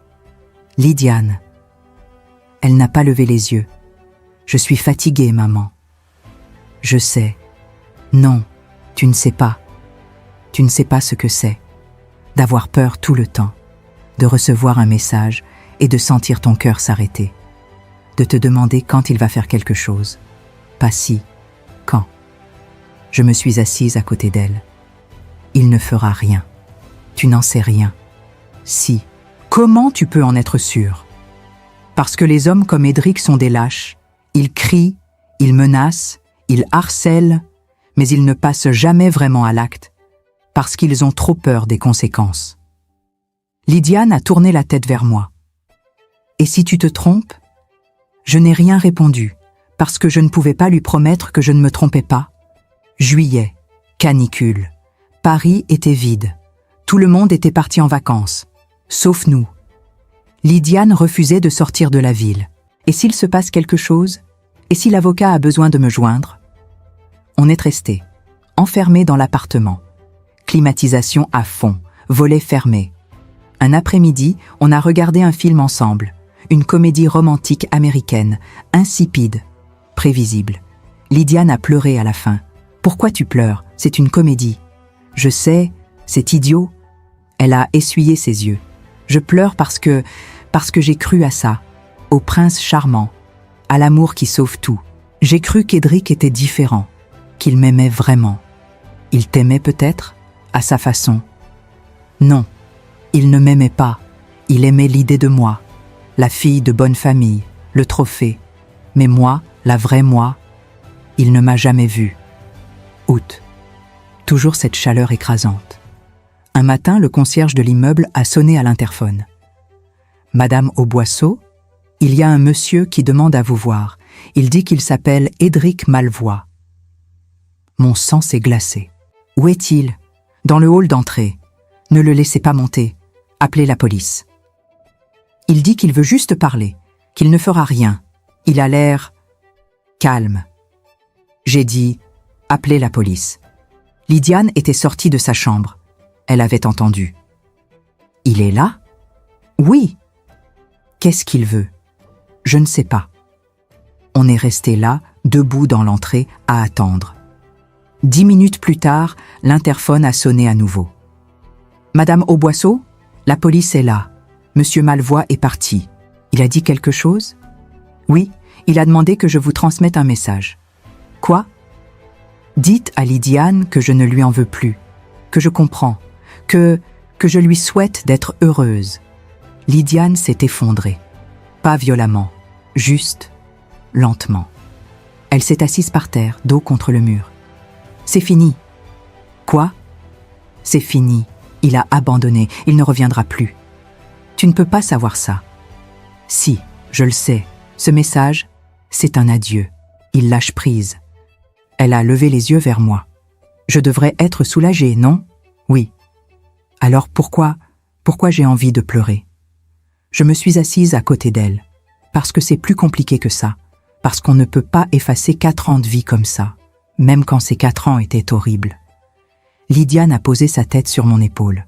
Speaker 2: Lydiane. Elle n'a pas levé les yeux. Je suis fatiguée, maman. Je sais. Non, tu ne sais pas. Tu ne sais pas ce que c'est. D'avoir peur tout le temps, de recevoir un message et de sentir ton cœur s'arrêter. De te demander quand il va faire quelque chose. Pas si, quand. Je me suis assise à côté d'elle. Il ne fera rien. Tu n'en sais rien. Si. Comment tu peux en être sûr? Parce que les hommes comme Edric sont des lâches. Ils crient, ils menacent, ils harcèlent, mais ils ne passent jamais vraiment à l'acte, parce qu'ils ont trop peur des conséquences. Lydiane a tourné la tête vers moi. Et si tu te trompes? Je n'ai rien répondu, parce que je ne pouvais pas lui promettre que je ne me trompais pas. Juillet, canicule. Paris était vide. Tout le monde était parti en vacances, sauf nous. Lydiane refusait de sortir de la ville. Et s'il se passe quelque chose? Et si l'avocat a besoin de me joindre? On est restés, enfermés dans l'appartement. Climatisation à fond, volets fermés. Un après-midi, on a regardé un film ensemble. Une comédie romantique américaine, insipide, prévisible. Lydiane a pleuré à la fin. Pourquoi tu pleures? C'est une comédie. Je sais, c'est idiot. Elle a essuyé ses yeux. Je pleure parce que j'ai cru à ça, au prince charmant, à l'amour qui sauve tout. J'ai cru qu'Edric était différent, qu'il m'aimait vraiment. Il t'aimait peut-être, à sa façon. Non, il ne m'aimait pas. Il aimait l'idée de moi, la fille de bonne famille, le trophée. Mais moi, la vraie moi, il ne m'a jamais vue. Août. Toujours cette chaleur écrasante. Un matin, le concierge de l'immeuble a sonné à l'interphone. « Madame Auboisseau, il y a un monsieur qui demande à vous voir. Il dit qu'il s'appelle Edric Malvois. » Mon sang s'est glacé. « Où est-il ? » ?»« Dans le hall d'entrée. Ne le laissez pas monter. Appelez la police. » Il dit qu'il veut juste parler, qu'il ne fera rien. Il a l'air calme. J'ai dit « Appelez la police. » Lydiane était sortie de sa chambre. Elle avait entendu. « Il est là ? » ?»« Oui. » »« Qu'est-ce qu'il veut ? » ?»« Je ne sais pas. » On est resté là, debout dans l'entrée, à attendre. 10 minutes plus tard, l'interphone a sonné à nouveau. « Madame Auboisseau, la police est là. Monsieur Malvois est parti. Il a dit quelque chose ? » ?»« Oui, il a demandé que je vous transmette un message. »« Quoi ? » ?»« Dites à Lydiane que je ne lui en veux plus, que je comprends, que je lui souhaite d'être heureuse. » Lydiane s'est effondrée. Pas violemment, juste, lentement. Elle s'est assise par terre, dos contre le mur. « C'est fini. »« Quoi ? » ?»« C'est fini. Il a abandonné. Il ne reviendra plus. »« Tu ne peux pas savoir ça. »« Si, je le sais. Ce message, c'est un adieu. Il lâche prise. » Elle a levé les yeux vers moi. « Je devrais être soulagée, non ? » ?»« Oui. »« Alors pourquoi j'ai envie de pleurer ? » Je me suis assise à côté d'elle, parce que c'est plus compliqué que ça, parce qu'on ne peut pas effacer 4 ans de vie comme ça, même quand ces 4 ans étaient horribles. Lydiane a posé sa tête sur mon épaule.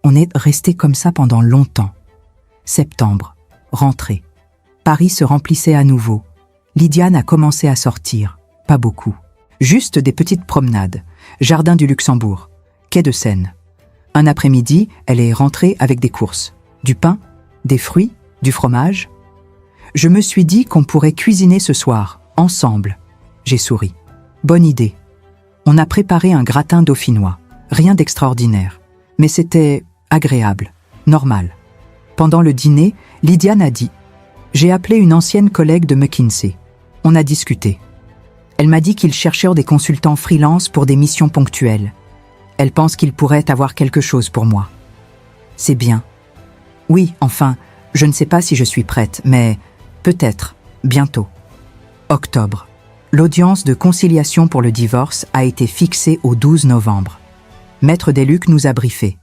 Speaker 2: On est resté comme ça pendant longtemps. Septembre, rentrée. Paris se remplissait à nouveau. Lydiane a commencé à sortir, pas beaucoup. Juste des petites promenades, jardin du Luxembourg, quai de Seine. Un après-midi, elle est rentrée avec des courses, du pain, des fruits, du fromage. Je me suis dit qu'on pourrait cuisiner ce soir, ensemble. J'ai souri. Bonne idée. On a préparé un gratin dauphinois. Rien d'extraordinaire. Mais c'était agréable, normal. Pendant le dîner, Lydiane a dit « J'ai appelé une ancienne collègue de McKinsey. On a discuté. Elle m'a dit qu'ils cherchèrent des consultants freelance pour des missions ponctuelles. Elle pense qu'ils pourraient avoir quelque chose pour moi. C'est bien. Oui, enfin, je ne sais pas si je suis prête, mais peut-être, bientôt. » Octobre. L'audience de conciliation pour le divorce a été fixée au 12 novembre. Maître Desluc nous a briefés.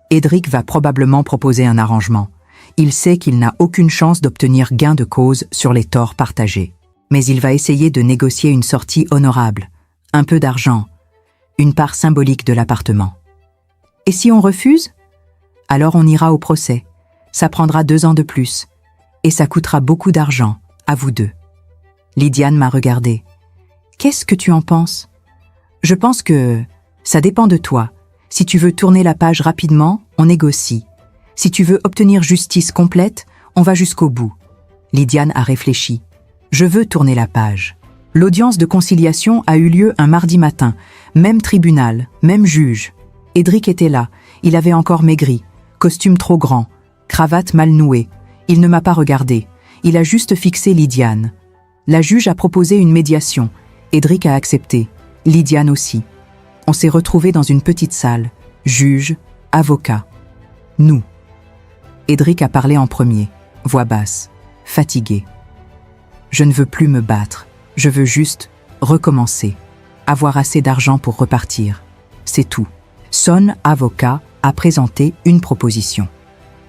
Speaker 2: Edric va probablement proposer un arrangement. Il sait qu'il n'a aucune chance d'obtenir gain de cause sur les torts partagés. Mais il va essayer de négocier une sortie honorable, un peu d'argent, une part symbolique de l'appartement. Et si on refuse ? Alors on ira au procès. Ça prendra 2 ans de plus. Et ça coûtera beaucoup d'argent, à vous deux. Lydiane m'a regardé. Qu'est-ce que tu en penses? Je pense que ça dépend de toi. Si tu veux tourner la page rapidement, on négocie. Si tu veux obtenir justice complète, on va jusqu'au bout. Lydiane a réfléchi. Je veux tourner la page. L'audience de conciliation a eu lieu un mardi matin. Même tribunal, même juge. Édric était là. Il avait encore maigri. Costume trop grand. Cravate mal nouée. Il ne m'a pas regardé. Il a juste fixé Lydiane. La juge a proposé une médiation. Édric a accepté. Lydiane aussi. On s'est retrouvés dans une petite salle. Juge, avocat. Nous. Édric a parlé en premier. Voix basse. Fatigué. Je ne veux plus me battre. Je veux juste recommencer. Avoir assez d'argent pour repartir. C'est tout. Son avocat a présenté une proposition.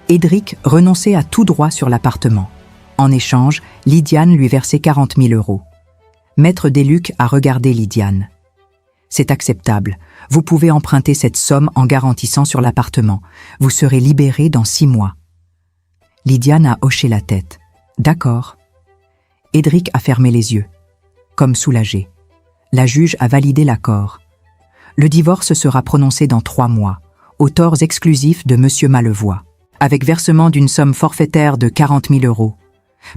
Speaker 2: Édric renonçait à tout droit sur l'appartement. En échange, Lydiane lui versait 40 000 €. Maître Desluc a regardé Lydiane. C'est acceptable. Vous pouvez emprunter cette somme en garantissant sur l'appartement. Vous serez libéré dans 6 mois. Lydiane a hoché la tête. D'accord. Édric a fermé les yeux, comme soulagé. La juge a validé l'accord. Le divorce sera prononcé dans 3 mois, aux torts exclusifs de Monsieur Malevoie, avec versement d'une somme forfaitaire de 40 000 €.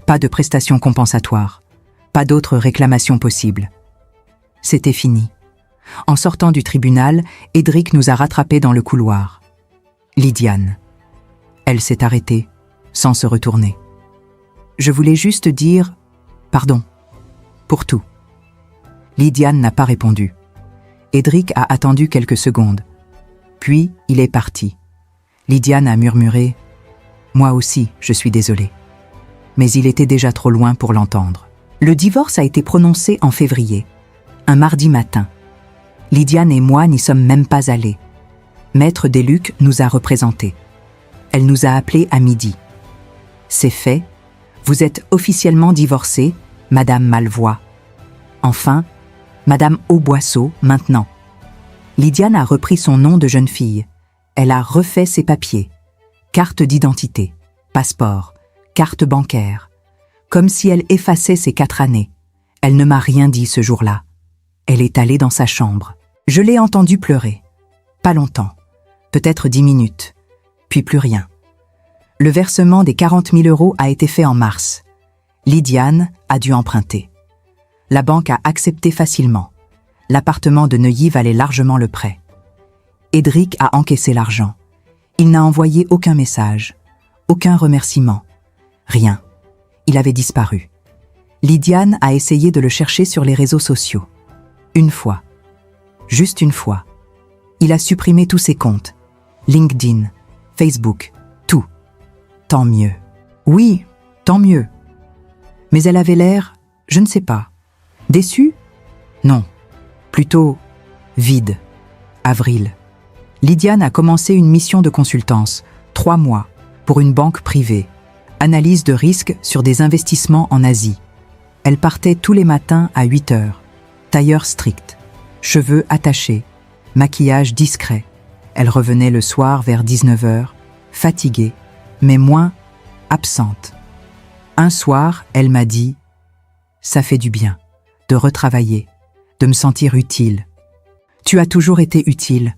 Speaker 2: Pas de prestations compensatoires, pas d'autres réclamations possibles. C'était fini. En sortant du tribunal, Édric nous a rattrapés dans le couloir. Lydiane. Elle s'est arrêtée, sans se retourner. Je voulais juste dire « pardon » pour tout. Lydiane n'a pas répondu. Édric a attendu quelques secondes. Puis, il est parti. Lydiane a murmuré « Moi aussi, je suis désolée ». Mais il était déjà trop loin pour l'entendre. Le divorce a été prononcé en février, un mardi matin. Lydiane et moi n'y sommes même pas allés. Maître Desluc nous a représentés. Elle nous a appelés à midi. C'est fait. Vous êtes officiellement divorcée, Madame Malevoie. Enfin, Madame Auboisseau, maintenant. Lydiane a repris son nom de jeune fille. Elle a refait ses papiers. Carte d'identité, passeport, carte bancaire. Comme si elle effaçait ses 4 années. Elle ne m'a rien dit ce jour-là. Elle est allée dans sa chambre. Je l'ai entendue pleurer. Pas longtemps. Peut-être 10 minutes. Puis plus rien. Le versement des 40 000 € a été fait en mars. Lydiane a dû emprunter. La banque a accepté facilement. L'appartement de Neuilly valait largement le prêt. Édric a encaissé l'argent. Il n'a envoyé aucun message, aucun remerciement. Rien. Il avait disparu. Lydiane a essayé de le chercher sur les réseaux sociaux. Une fois. Juste une fois. Il a supprimé tous ses comptes. LinkedIn, Facebook, tout. Tant mieux. Oui, tant mieux. Mais elle avait l'air, je ne sais pas. Déçue? Non. Plutôt vide. Avril. Lydiane a commencé une mission de consultance, 3 mois, pour une banque privée. Analyse de risque sur des investissements en Asie. Elle partait tous les matins à 8 heures. Tailleur strict. Cheveux attachés. Maquillage discret. Elle revenait le soir vers 19 heures, fatiguée, mais moins absente. Un soir, elle m'a dit « Ça fait du bien, de retravailler, de me sentir utile. » « Tu as toujours été utile. »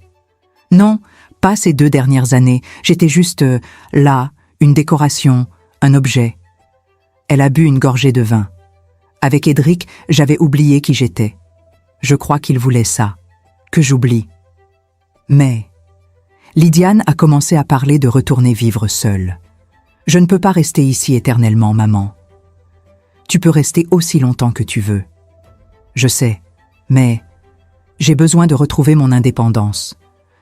Speaker 2: « Non, pas ces 2 dernières années. J'étais juste là, une décoration, un objet. » Elle a bu une gorgée de vin. Avec Édric, j'avais oublié qui j'étais. Je crois qu'il voulait ça, que j'oublie. Mais Lydiane a commencé à parler de retourner vivre seule. « Je ne peux pas rester ici éternellement, maman. Tu peux rester aussi longtemps que tu veux. Je sais, mais j'ai besoin de retrouver mon indépendance,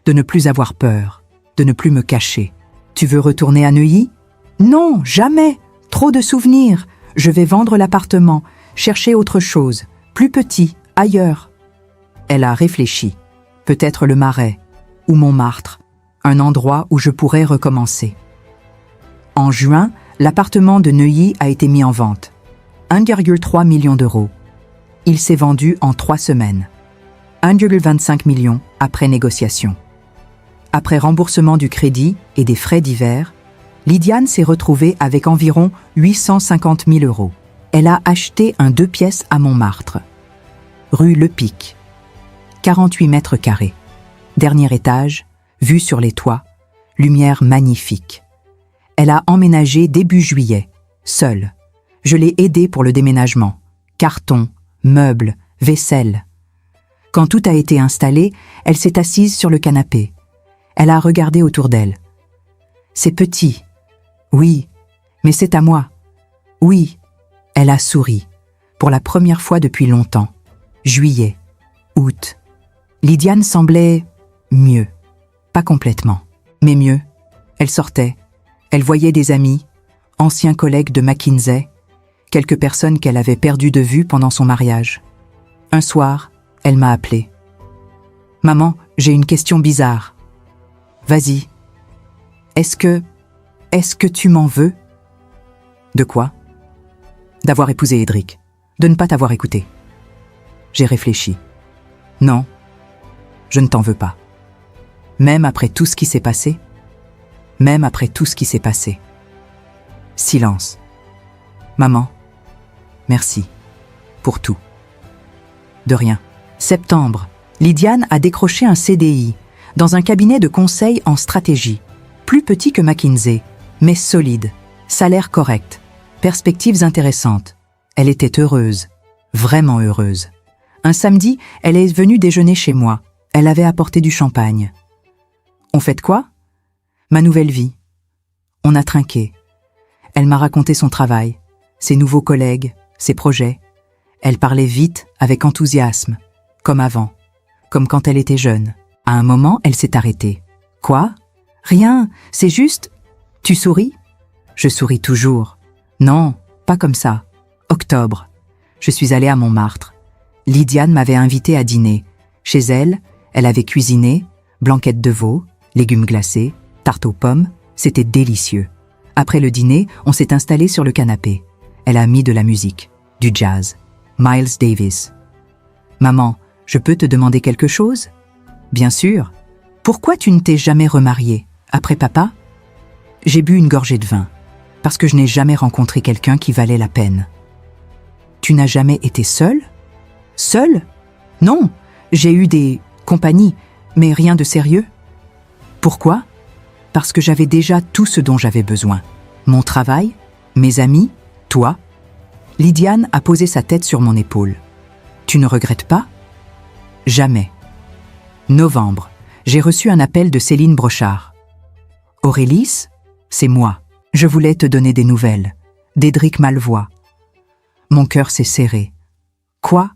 Speaker 2: de ne plus avoir peur, de ne plus me cacher. Tu veux retourner à Neuilly? Non, jamais. Trop de souvenirs. Je vais vendre l'appartement, chercher autre chose, plus petit, ailleurs. » Elle a réfléchi. Peut-être le Marais, ou Montmartre, un endroit où je pourrais recommencer. En juin, l'appartement de Neuilly a été mis en vente. 1,3 million €. Il s'est vendu en 3 semaines. 1,25 million après négociation. Après remboursement du crédit et des frais divers, Lydiane s'est retrouvée avec environ 850 000 €. Elle a acheté un 2 pièces à Montmartre, rue Le Pic, 48 mètres carrés. Dernier étage, vue sur les toits, lumière magnifique. Elle a emménagé début juillet, seule. Je l'ai aidée pour le déménagement. Cartons, meubles, vaisselle. Quand tout a été installé, elle s'est assise sur le canapé. Elle a regardé autour d'elle. C'est petit. Oui, mais c'est à moi. Oui. Elle a souri. Pour la première fois depuis longtemps. Juillet. Août. Lydiane semblait mieux. Pas complètement, mais mieux. Elle sortait. Elle voyait des amis, anciens collègues de McKinsey, quelques personnes qu'elle avait perdues de vue pendant son mariage. Un soir, elle m'a appelée. « Maman, j'ai une question bizarre. »« Vas-y. »« Est-ce que tu m'en veux ?»« De quoi ?»« D'avoir épousé Edric. De ne pas t'avoir écouté. » J'ai réfléchi. « Non, je ne t'en veux pas. Même après tout ce qui s'est passé. Même après tout ce qui s'est passé. » Silence. « Maman, merci. Pour tout. » De rien. Septembre. Lydiane a décroché un CDI dans un cabinet de conseil en stratégie. Plus petit que McKinsey, mais solide. Salaire correct. Perspectives intéressantes. Elle était heureuse. Vraiment heureuse. Un samedi, elle est venue déjeuner chez moi. Elle avait apporté du champagne. On fait de quoi ? Ma nouvelle vie. On a trinqué. Elle m'a raconté son travail, ses nouveaux collègues, ses projets. Elle parlait vite, avec enthousiasme, comme avant, comme quand elle était jeune. À un moment, elle s'est arrêtée. « Quoi ? Rien, c'est juste... Tu souris ?» Je souris toujours. « Non, pas comme ça. Octobre. Je suis allée à Montmartre. Lydiane m'avait invitée à dîner. Chez elle, elle avait cuisiné, blanquette de veau, légumes glacés, tarte aux pommes. C'était délicieux. Après le dîner, on s'est installé sur le canapé. Elle a mis de la musique, du jazz. Miles Davis. « Maman, je peux te demander quelque chose ?»« Bien sûr. Pourquoi tu ne t'es jamais remariée, après papa ?» J'ai bu une gorgée de vin, parce que je n'ai jamais rencontré quelqu'un qui valait la peine. « Tu n'as jamais été seule ? » ?»« Seule ? Non, j'ai eu des compagnies, mais rien de sérieux. » »« Pourquoi ? » ?»« Parce que j'avais déjà tout ce dont j'avais besoin. Mon travail, mes amis, toi. » Lydiane a posé sa tête sur mon épaule. « Tu ne regrettes pas ?»« Jamais. » Novembre, j'ai reçu un appel de Céline Brochard. « Aurélis, c'est moi. Je voulais te donner des nouvelles. D'Edric Malvois. » Mon cœur s'est serré. « Quoi ?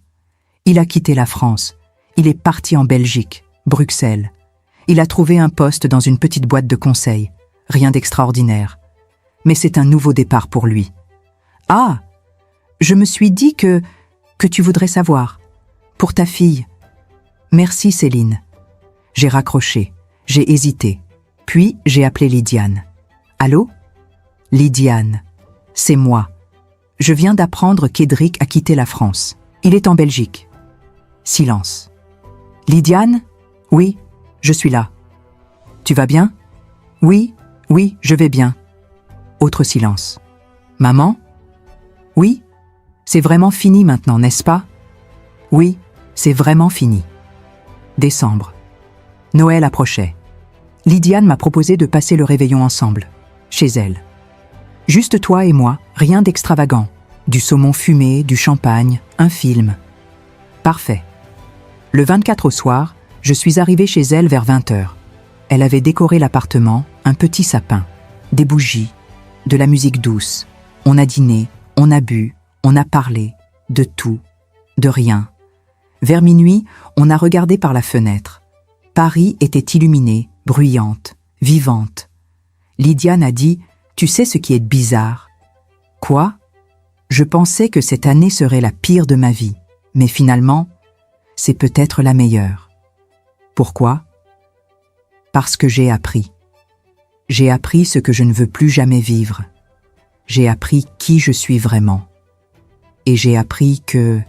Speaker 2: Il a quitté la France. Il est parti en Belgique, Bruxelles. Il a trouvé un poste dans une petite boîte de conseil. Rien d'extraordinaire. Mais c'est un nouveau départ pour lui. Ah ! Je me suis dit que tu voudrais savoir. Pour ta fille. Merci Céline. » J'ai raccroché. J'ai hésité. Puis j'ai appelé Lydiane. « Allô ? Lydiane. C'est moi. Je viens d'apprendre qu'Edric a quitté la France. Il est en Belgique. » Silence. « Lydiane ? Oui, je suis là. Tu vas bien ? Oui, je vais bien. » Autre silence. « Maman ? Oui ? C'est vraiment fini maintenant, n'est-ce pas ? Oui, c'est vraiment fini. » Décembre. Noël approchait. Lydiane m'a proposé de passer le réveillon ensemble, chez elle. Juste toi et moi, rien d'extravagant. Du saumon fumé, du champagne, un film. Parfait. Le 24 au soir, je suis arrivée chez elle vers 20h. Elle avait décoré l'appartement, un petit sapin, des bougies, de la musique douce. On a dîné, on a bu, on a parlé, de tout, de rien. Vers minuit, on a regardé par la fenêtre. Paris était illuminée, bruyante, vivante. Lydiane a dit « Tu sais ce qui est bizarre ?»« Quoi ?» Je pensais que cette année serait la pire de ma vie, mais finalement, c'est peut-être la meilleure. Pourquoi ? Parce que j'ai appris. J'ai appris ce que je ne veux plus jamais vivre. J'ai appris qui je suis vraiment. Et j'ai appris que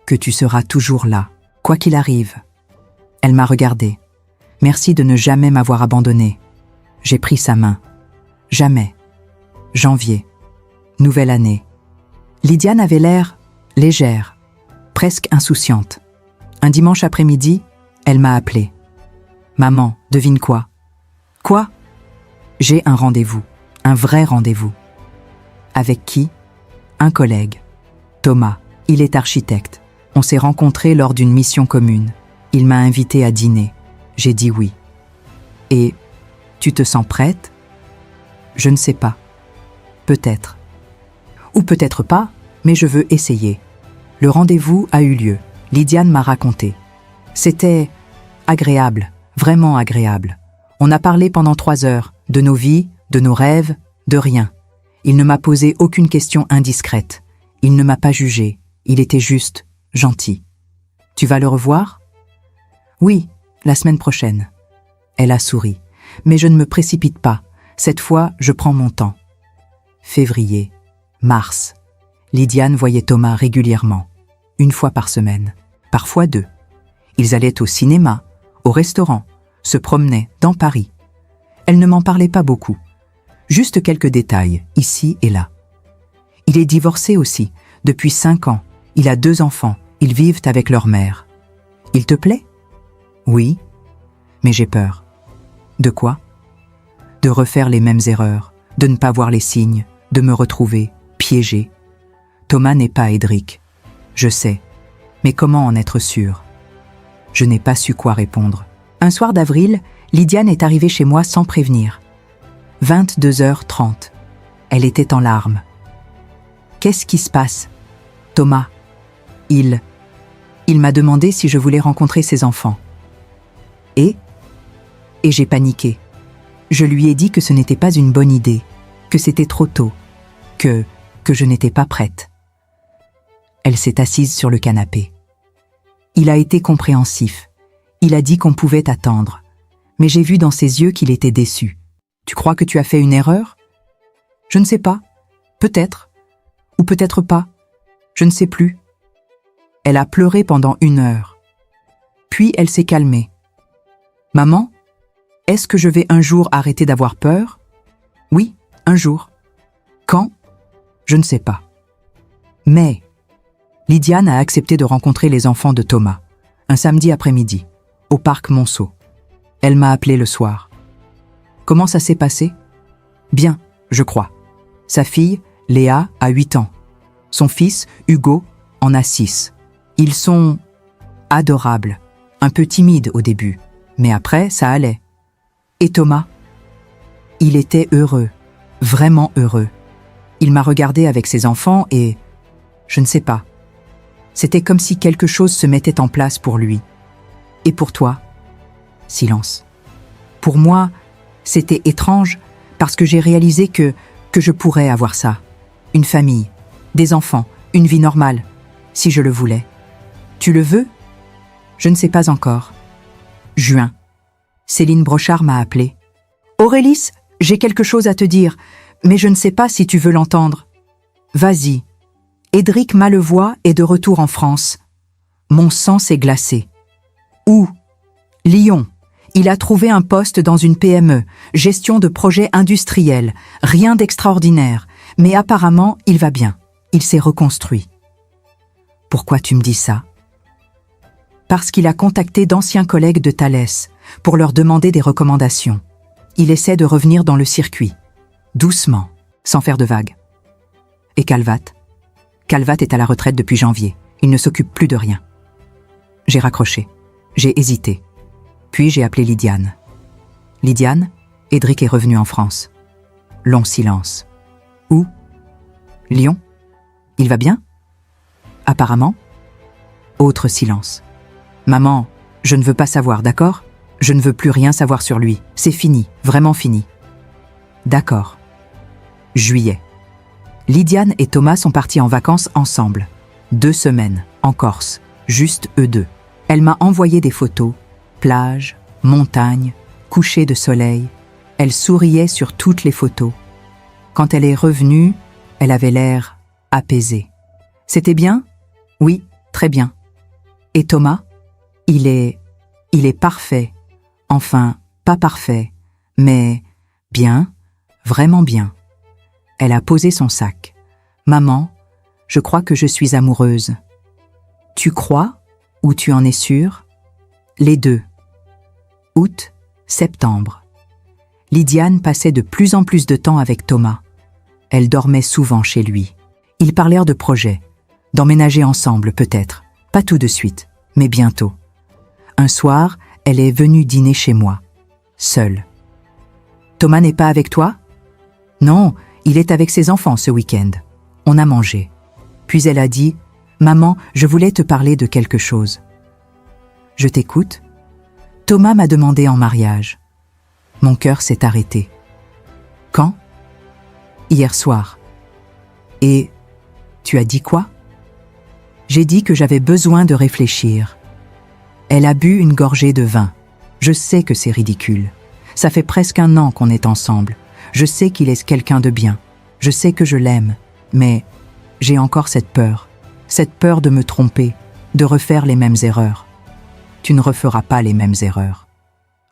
Speaker 2: tu seras toujours là, quoi qu'il arrive. Elle m'a regardée. Merci de ne jamais m'avoir abandonnée. J'ai pris sa main. Jamais. Janvier. Nouvelle année. Lydiane avait l'air légère, presque insouciante. Un dimanche après-midi, elle m'a appelée. « Maman, devine quoi ?»« Quoi ?» ?»« J'ai un rendez-vous, un vrai rendez-vous. » »« Avec qui ?»« Un collègue. Thomas, il est architecte. On s'est rencontrés lors d'une mission commune. Il m'a invité à dîner. J'ai dit oui. »« Et tu te sens prête ?»« Je ne sais pas. Peut-être. Ou peut-être pas, mais je veux essayer. » Le rendez-vous a eu lieu. Lydiane m'a raconté. C'était agréable, vraiment agréable. On a parlé pendant 3 heures, de nos vies, de nos rêves, de rien. Il ne m'a posé aucune question indiscrète. Il ne m'a pas jugé. Il était juste gentil. « Tu vas le revoir ?»« Oui, la semaine prochaine. » Elle a souri. Mais je ne me précipite pas. Cette fois, je prends mon temps. Février, mars. Lydiane voyait Thomas régulièrement. 1 fois par semaine, parfois 2. Ils allaient au cinéma, au restaurant, se promenaient dans Paris. Elle ne m'en parlait pas beaucoup. Juste quelques détails, ici et là. Il est divorcé aussi, depuis 5 ans. Il a 2 enfants, ils vivent avec leur mère. Il te plaît ? Oui, mais j'ai peur. De quoi ? De refaire les mêmes erreurs, de ne pas voir les signes, de me retrouver piégée. Thomas n'est pas Édric. Je sais, mais comment en être sûre ? Je n'ai pas su quoi répondre. Un soir d'avril, Lydiane est arrivée chez moi sans prévenir. 22h30. Elle était en larmes. Qu'est-ce qui se passe ? Thomas. Il m'a demandé si je voulais rencontrer ses enfants. Et j'ai paniqué. Je lui ai dit que ce n'était pas une bonne idée, que c'était trop tôt, que je n'étais pas prête. Elle s'est assise sur le canapé. Il a été compréhensif. Il a dit qu'on pouvait attendre. Mais j'ai vu dans ses yeux qu'il était déçu. « Tu crois que tu as fait une erreur ? » ?»« Je ne sais pas. Peut-être. Ou peut-être pas. Je ne sais plus. » Elle a pleuré pendant 1 heure. Puis elle s'est calmée. « Maman, est-ce que je vais un jour arrêter d'avoir peur ? » ?»« Oui, un jour. »« Quand ? » ?»« Je ne sais pas. » Mais Lydiane a accepté de rencontrer les enfants de Thomas, un samedi après-midi, au parc Monceau. Elle m'a appelé le soir. Comment ça s'est passé ? Bien, je crois. Sa fille, Léa, a 8 ans. Son fils, Hugo, en a 6. Ils sont adorables, un peu timides au début, mais après, ça allait. Et Thomas ? Il était heureux, vraiment heureux. Il m'a regardé avec ses enfants et... je ne sais pas. C'était comme si quelque chose se mettait en place pour lui. Et pour toi ? Silence. Pour moi, c'était étrange parce que j'ai réalisé que je pourrais avoir ça. Une famille, des enfants, une vie normale, si je le voulais. Tu le veux ? Je ne sais pas encore. Juin. Céline Brochard m'a appelé. Aurélis, j'ai quelque chose à te dire, mais je ne sais pas si tu veux l'entendre. Vas-y. Édric Malevoix est de retour en France. Mon sang s'est glacé. Où ? Lyon. Il a trouvé un poste dans une PME, gestion de projets industriels, rien d'extraordinaire, mais apparemment, il va bien. Il s'est reconstruit. Pourquoi tu me dis ça ? Parce qu'il a contacté d'anciens collègues de Thalès pour leur demander des recommandations. Il essaie de revenir dans le circuit, doucement, sans faire de vagues. Et Calvat ? Calvat est à la retraite depuis janvier. Il ne s'occupe plus de rien. J'ai raccroché. J'ai hésité. Puis j'ai appelé Lydiane. Lydiane, Édric est revenu en France. Long silence. Où ? Lyon ? Il va bien ? Apparemment. Autre silence. Maman, je ne veux pas savoir, d'accord ? Je ne veux plus rien savoir sur lui. C'est fini, vraiment fini. D'accord. Juillet. Lydiane et Thomas sont partis en vacances ensemble. 2 semaines, en Corse, juste eux deux. Elle m'a envoyé des photos, plage, montagne, coucher de soleil. Elle souriait sur toutes les photos. Quand elle est revenue, elle avait l'air apaisée. C'était bien ? Oui, très bien. Et Thomas ? Il est parfait. Enfin, pas parfait, mais bien, vraiment bien. Elle a posé son sac. Maman, je crois que je suis amoureuse. Tu crois ou tu en es sûre? Les deux. Août, septembre. Lydiane passait de plus en plus de temps avec Thomas. Elle dormait souvent chez lui. Ils parlèrent de projets, d'emménager ensemble peut-être, pas tout de suite, mais bientôt. Un soir, elle est venue dîner chez moi, seule. Thomas n'est pas avec toi? Non, il est avec ses enfants ce week-end. On a mangé. Puis elle a dit, « Maman, je voulais te parler de quelque chose. » Je t'écoute. Thomas m'a demandé en mariage. Mon cœur s'est arrêté. Quand? Hier soir. Et tu as dit quoi? J'ai dit que j'avais besoin de réfléchir. Elle a bu une gorgée de vin. Je sais que c'est ridicule. Ça fait presque 1 an qu'on est ensemble. Je sais qu'il est quelqu'un de bien. Je sais que je l'aime. Mais j'ai encore cette peur de me tromper, de refaire les mêmes erreurs. Tu ne referas pas les mêmes erreurs.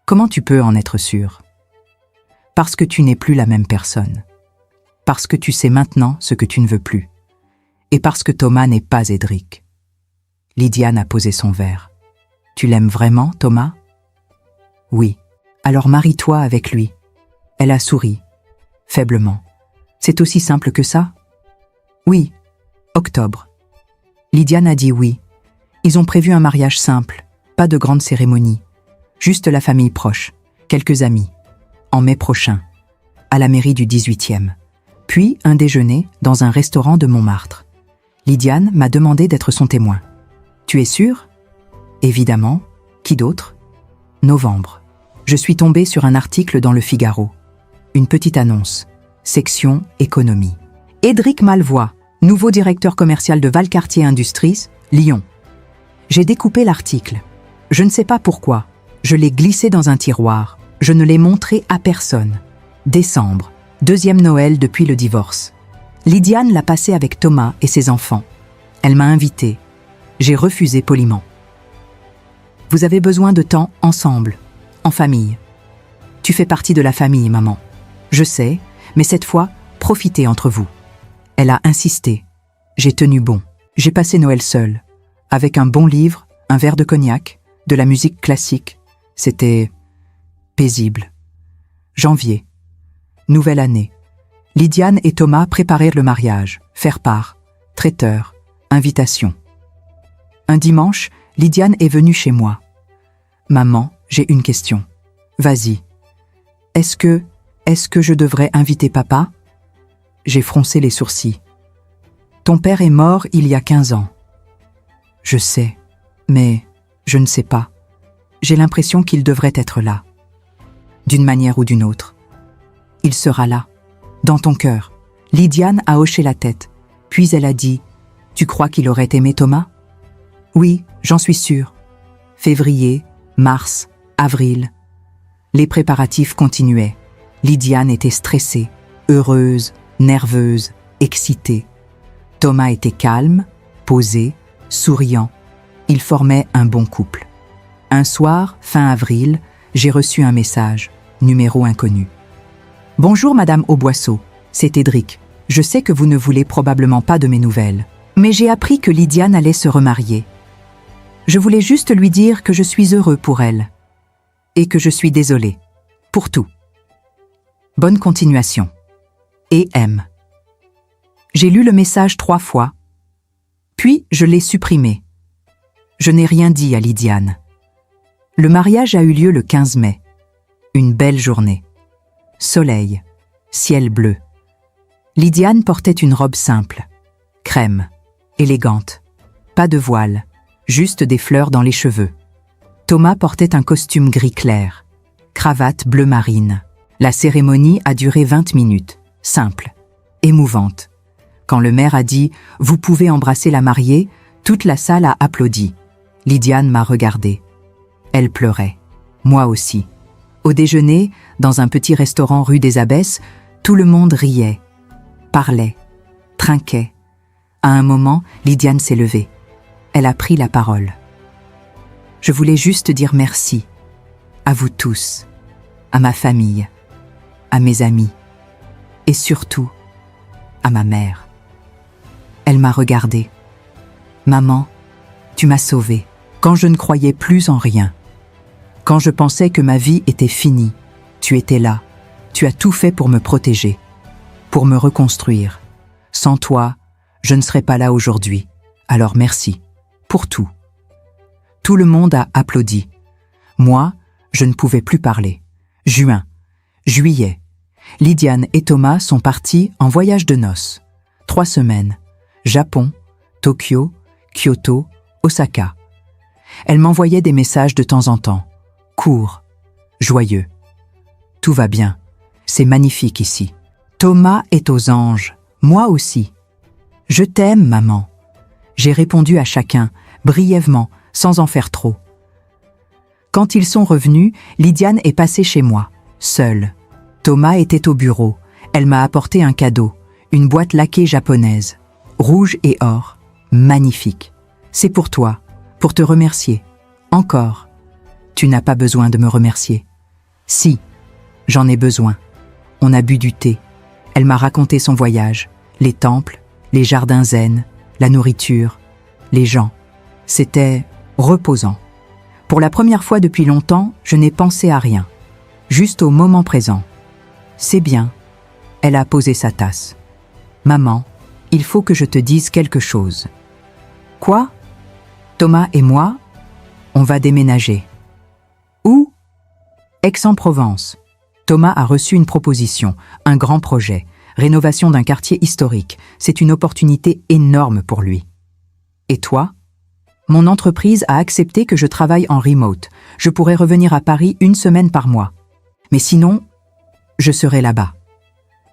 Speaker 2: Comment tu peux en être sûr? Parce que tu n'es plus la même personne. Parce que tu sais maintenant ce que tu ne veux plus. Et parce que Thomas n'est pas Edric. Lydiane a posé son verre. Tu l'aimes vraiment, Thomas? Oui. Alors marie-toi avec lui. Elle a souri, faiblement. C'est aussi simple que ça? Oui. Octobre. Lydiane a dit oui. Ils ont prévu un mariage simple, pas de grande cérémonie. Juste la famille proche, quelques amis. En mai prochain, à la mairie du 18e. Puis un déjeuner dans un restaurant de Montmartre. Lydiane m'a demandé d'être son témoin. Tu es sûre? Évidemment. Qui d'autre? Novembre. Je suis tombée sur un article dans Le Figaro. Une petite annonce. Section économie. Edric Malvois, nouveau directeur commercial de Valcartier Industries, Lyon. J'ai découpé l'article. Je ne sais pas pourquoi. Je l'ai glissé dans un tiroir. Je ne l'ai montré à personne. Décembre, 2e Noël depuis le divorce. Lydiane l'a passé avec Thomas et ses enfants. Elle m'a invitée. J'ai refusé poliment. Vous avez besoin de temps ensemble, en famille. Tu fais partie de la famille, maman. Je sais, mais cette fois, profitez entre vous. Elle a insisté. J'ai tenu bon. J'ai passé Noël seule, avec un bon livre, un verre de cognac, de la musique classique. C'était paisible. Janvier. Nouvelle année. Lydiane et Thomas préparèrent le mariage, faire part, traiteur, invitation. Un dimanche, Lydiane est venue chez moi. Maman, j'ai une question. Vas-y. Est-ce que je devrais inviter papa? J'ai froncé les sourcils. Ton père est mort il y a 15 ans. Je sais, mais je ne sais pas. J'ai l'impression qu'il devrait être là. D'une manière ou d'une autre. Il sera là, dans ton cœur. Lydiane a hoché la tête, puis elle a dit « Tu crois qu'il aurait aimé Thomas ?» Oui, j'en suis sûre. Février, mars, avril. Les préparatifs continuaient. Lydiane était stressée, heureuse, nerveuse, excitée. Thomas était calme, posé, souriant. Ils formaient un bon couple. Un soir, fin avril, j'ai reçu un message, numéro inconnu. « Bonjour Madame Auboisseau, c'est Edric. Je sais que vous ne voulez probablement pas de mes nouvelles, mais j'ai appris que Lydiane allait se remarier. Je voulais juste lui dire que je suis heureux pour elle et que je suis désolé pour tout. Bonne continuation. Et M. » J'ai lu le message 3 fois, puis je l'ai supprimé. Je n'ai rien dit à Lydiane. Le mariage a eu lieu le 15 mai. Une belle journée. Soleil, ciel bleu. Lydiane portait une robe simple, crème, élégante, pas de voile, juste des fleurs dans les cheveux. Thomas portait un costume gris clair, cravate bleu marine. La cérémonie a duré 20 minutes, simple, émouvante. Quand le maire a dit « Vous pouvez embrasser la mariée », toute la salle a applaudi. Lydiane m'a regardée. Elle pleurait, moi aussi. Au déjeuner, dans un petit restaurant rue des Abbesses, tout le monde riait, parlait, trinquait. À un moment, Lydiane s'est levée. Elle a pris la parole. Je voulais juste dire merci, à vous tous, à ma famille, à mes amis, et surtout, à ma mère. Elle m'a regardée. Maman, tu m'as sauvée quand je ne croyais plus en rien. Quand je pensais que ma vie était finie, tu étais là. Tu as tout fait pour me protéger, pour me reconstruire. Sans toi, je ne serais pas là aujourd'hui. Alors merci, pour tout. Tout le monde a applaudi. Moi, je ne pouvais plus parler. Juin, juillet. Lydiane et Thomas sont partis en voyage de noces. 3 semaines. Japon, Tokyo, Kyoto, Osaka. Elle m'envoyait des messages de temps en temps. Courts, joyeux. Tout va bien. C'est magnifique ici. Thomas est aux anges. Moi aussi. Je t'aime, maman. J'ai répondu à chacun, brièvement, sans en faire trop. Quand ils sont revenus, Lydiane est passée chez moi, seule. Thomas était au bureau. Elle m'a apporté un cadeau, une boîte laquée japonaise, rouge et or, magnifique. C'est pour toi, pour te remercier. Encore. Tu n'as pas besoin de me remercier. Si, j'en ai besoin. On a bu du thé. Elle m'a raconté son voyage, les temples, les jardins zen, la nourriture, les gens. C'était reposant. Pour la première fois depuis longtemps, je n'ai pensé à rien, juste au moment présent. C'est bien. Elle a posé sa tasse. Maman, il faut que je te dise quelque chose. Quoi? Thomas et moi, on va déménager. Où? Aix-en-Provence. Thomas a reçu une proposition, un grand projet, rénovation d'un quartier historique. C'est une opportunité énorme pour lui. Et toi? Mon entreprise a accepté que je travaille en remote. Je pourrais revenir à Paris 1 semaine par mois. Mais sinon, je serai là-bas.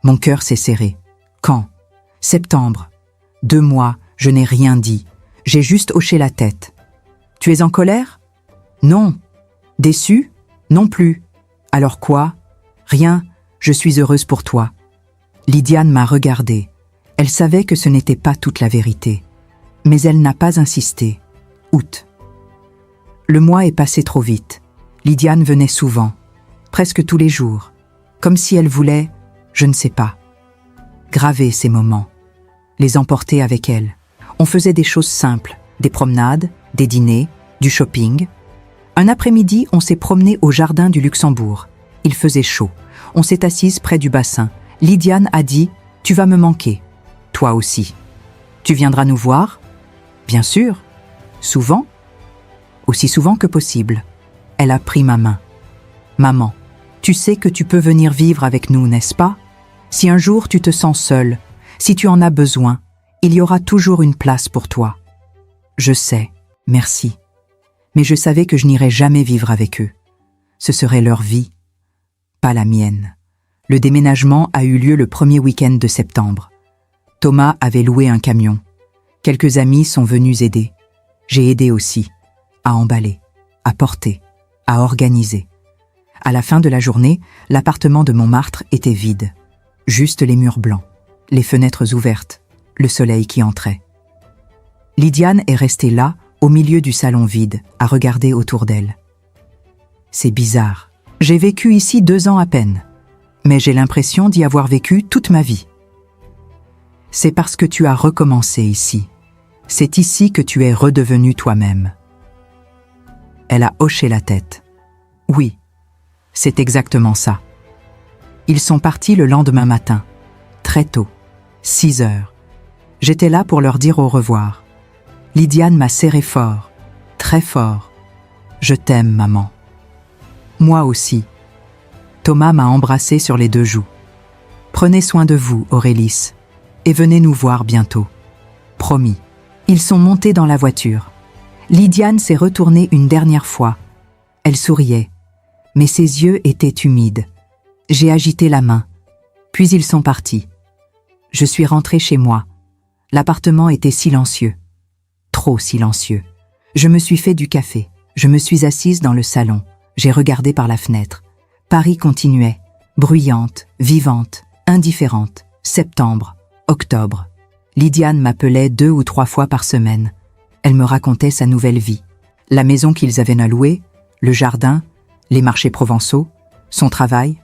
Speaker 2: Mon cœur s'est serré. Quand? Septembre. 2 mois, je n'ai rien dit. J'ai juste hoché la tête. Tu es en colère? Non. Déçu? Non plus. Alors quoi? Rien, je suis heureuse pour toi. Lydiane m'a regardée. Elle savait que ce n'était pas toute la vérité. Mais elle n'a pas insisté. Août. Le mois est passé trop vite. Lydiane venait souvent, presque tous les jours, comme si elle voulait, je ne sais pas, graver ces moments, les emporter avec elle. On faisait des choses simples, des promenades, des dîners, du shopping. Un après-midi, on s'est promené au jardin du Luxembourg. Il faisait chaud. On s'est assise près du bassin. Lydiane a dit « Tu vas me manquer. Toi aussi. Tu viendras nous voir ?» Bien sûr. Souvent. Aussi souvent que possible. Elle a pris ma main. « Maman, tu sais que tu peux venir vivre avec nous, n'est-ce pas? Si un jour tu te sens seule, si tu en as besoin, il y aura toujours une place pour toi. » Je sais, merci. Mais je savais que je n'irais jamais vivre avec eux. Ce serait leur vie, pas la mienne. Le déménagement a eu lieu le premier week-end de septembre. Thomas avait loué un camion. Quelques amis sont venus aider. J'ai aidé aussi, à emballer, à porter, à organiser. À la fin de la journée, l'appartement de Montmartre était vide. Juste les murs blancs, les fenêtres ouvertes, le soleil qui entrait. Lydiane est restée là, au milieu du salon vide, à regarder autour d'elle. C'est bizarre. J'ai vécu ici 2 ans à peine, mais j'ai l'impression d'y avoir vécu toute ma vie. C'est parce que tu as recommencé ici. C'est ici que tu es redevenu toi-même. Elle a hoché la tête. Oui, c'est exactement ça. Ils sont partis le lendemain matin, très tôt, 6 heures. J'étais là pour leur dire au revoir. Lydiane m'a serré fort, très fort. Je t'aime, maman. Moi aussi. Thomas m'a embrassé sur les 2 joues. Prenez soin de vous, Aurélis, et venez nous voir bientôt. Promis. Ils sont montés dans la voiture. Lydiane s'est retournée une dernière fois. Elle souriait, mais ses yeux étaient humides. J'ai agité la main, puis ils sont partis. Je suis rentrée chez moi. L'appartement était silencieux. Trop silencieux. Je me suis fait du café. Je me suis assise dans le salon. J'ai regardé par la fenêtre. Paris continuait, bruyante, vivante, indifférente. Septembre, octobre. Lydiane m'appelait 2 ou 3 fois par semaine. Elle me racontait sa nouvelle vie. La maison qu'ils avaient louée, le jardin, les marchés provençaux, son travail.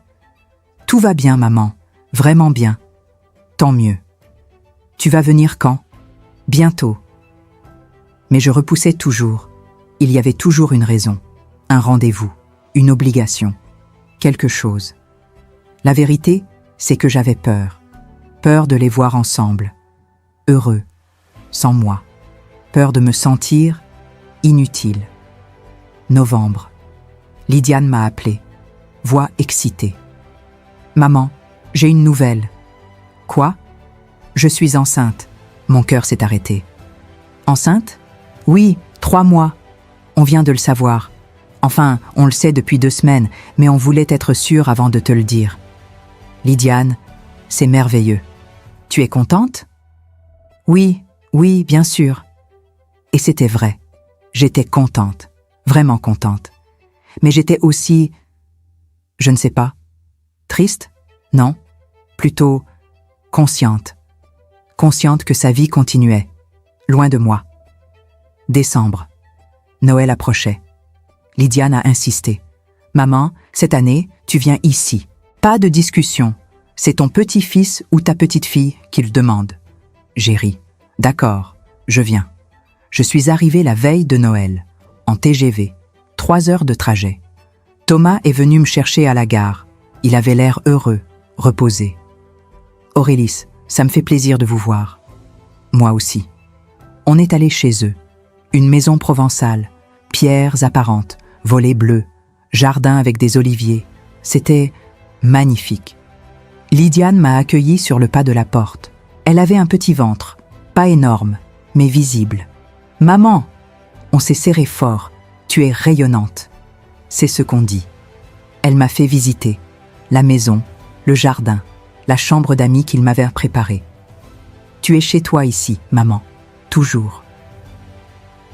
Speaker 2: Tout va bien, maman. Vraiment bien. Tant mieux. Tu vas venir quand? Bientôt. Mais je repoussais toujours. Il y avait toujours une raison, un rendez-vous, une obligation, quelque chose. La vérité, c'est que j'avais peur. Peur de les voir ensemble, heureux, sans moi. Peur de me sentir inutile. Novembre. Lydiane m'a appelée, voix excitée. « Maman, j'ai une nouvelle. »« Quoi ? » ?»« Je suis enceinte. » Mon cœur s'est arrêté. « Enceinte ? » ?»« Oui, 3 mois. On vient de le savoir. Enfin, on le sait depuis 2 semaines, mais on voulait être sûr avant de te le dire. »« Lydiane, c'est merveilleux. Tu es contente ? » ?»« Oui, oui, bien sûr. » Et c'était vrai. J'étais contente, vraiment contente. Mais j'étais aussi, je ne sais pas, triste ? Non, plutôt consciente. Consciente que sa vie continuait, loin de moi. Décembre. Noël approchait. Lydiane a insisté. « Maman, cette année, tu viens ici. Pas de discussion. C'est ton petit-fils ou ta petite-fille qui le demande. » J'ai ri. « D'accord, je viens. » Je suis arrivée la veille de Noël, en TGV, 3 heures de trajet. Thomas est venu me chercher à la gare. Il avait l'air heureux, reposé. « Aurélis, ça me fait plaisir de vous voir. » Moi aussi. On est allé chez eux. Une maison provençale, pierres apparentes, volets bleus, jardin avec des oliviers. C'était magnifique. Lydiane m'a accueillie sur le pas de la porte. Elle avait un petit ventre, pas énorme, mais visible. « Maman !» On s'est serré fort. « Tu es rayonnante. » C'est ce qu'on dit. Elle m'a fait visiter la maison, le jardin, la chambre d'amis qu'il m'avait préparée. « Tu es chez toi ici, maman. Toujours. »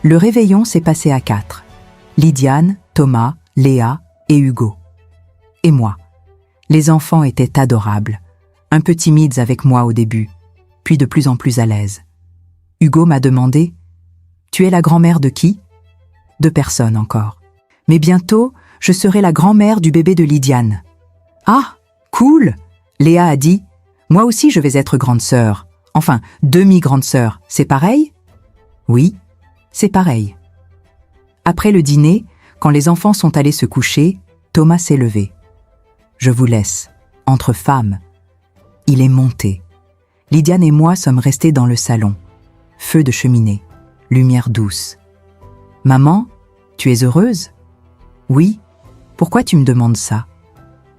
Speaker 2: Le réveillon s'est passé à 4. Lydiane, Thomas, Léa et Hugo. Et moi. Les enfants étaient adorables. Un peu timides avec moi au début, puis de plus en plus à l'aise. Hugo m'a demandé « Tu es la grand-mère de qui ?» 2 personnes encore. Mais bientôt, je serai la grand-mère du bébé de Lydiane. « Ah, cool !» Léa a dit « Moi aussi je vais être grande sœur. Enfin, demi-grande sœur, c'est pareil ?» Oui, c'est pareil. Après le dîner, quand les enfants sont allés se coucher, Thomas s'est levé. « Je vous laisse, entre femmes. » Il est monté. Lydiane et moi sommes restés dans le salon. Feu de cheminée. Lumière douce. « Maman, tu es heureuse ?»« Oui. Pourquoi tu me demandes ça ?»«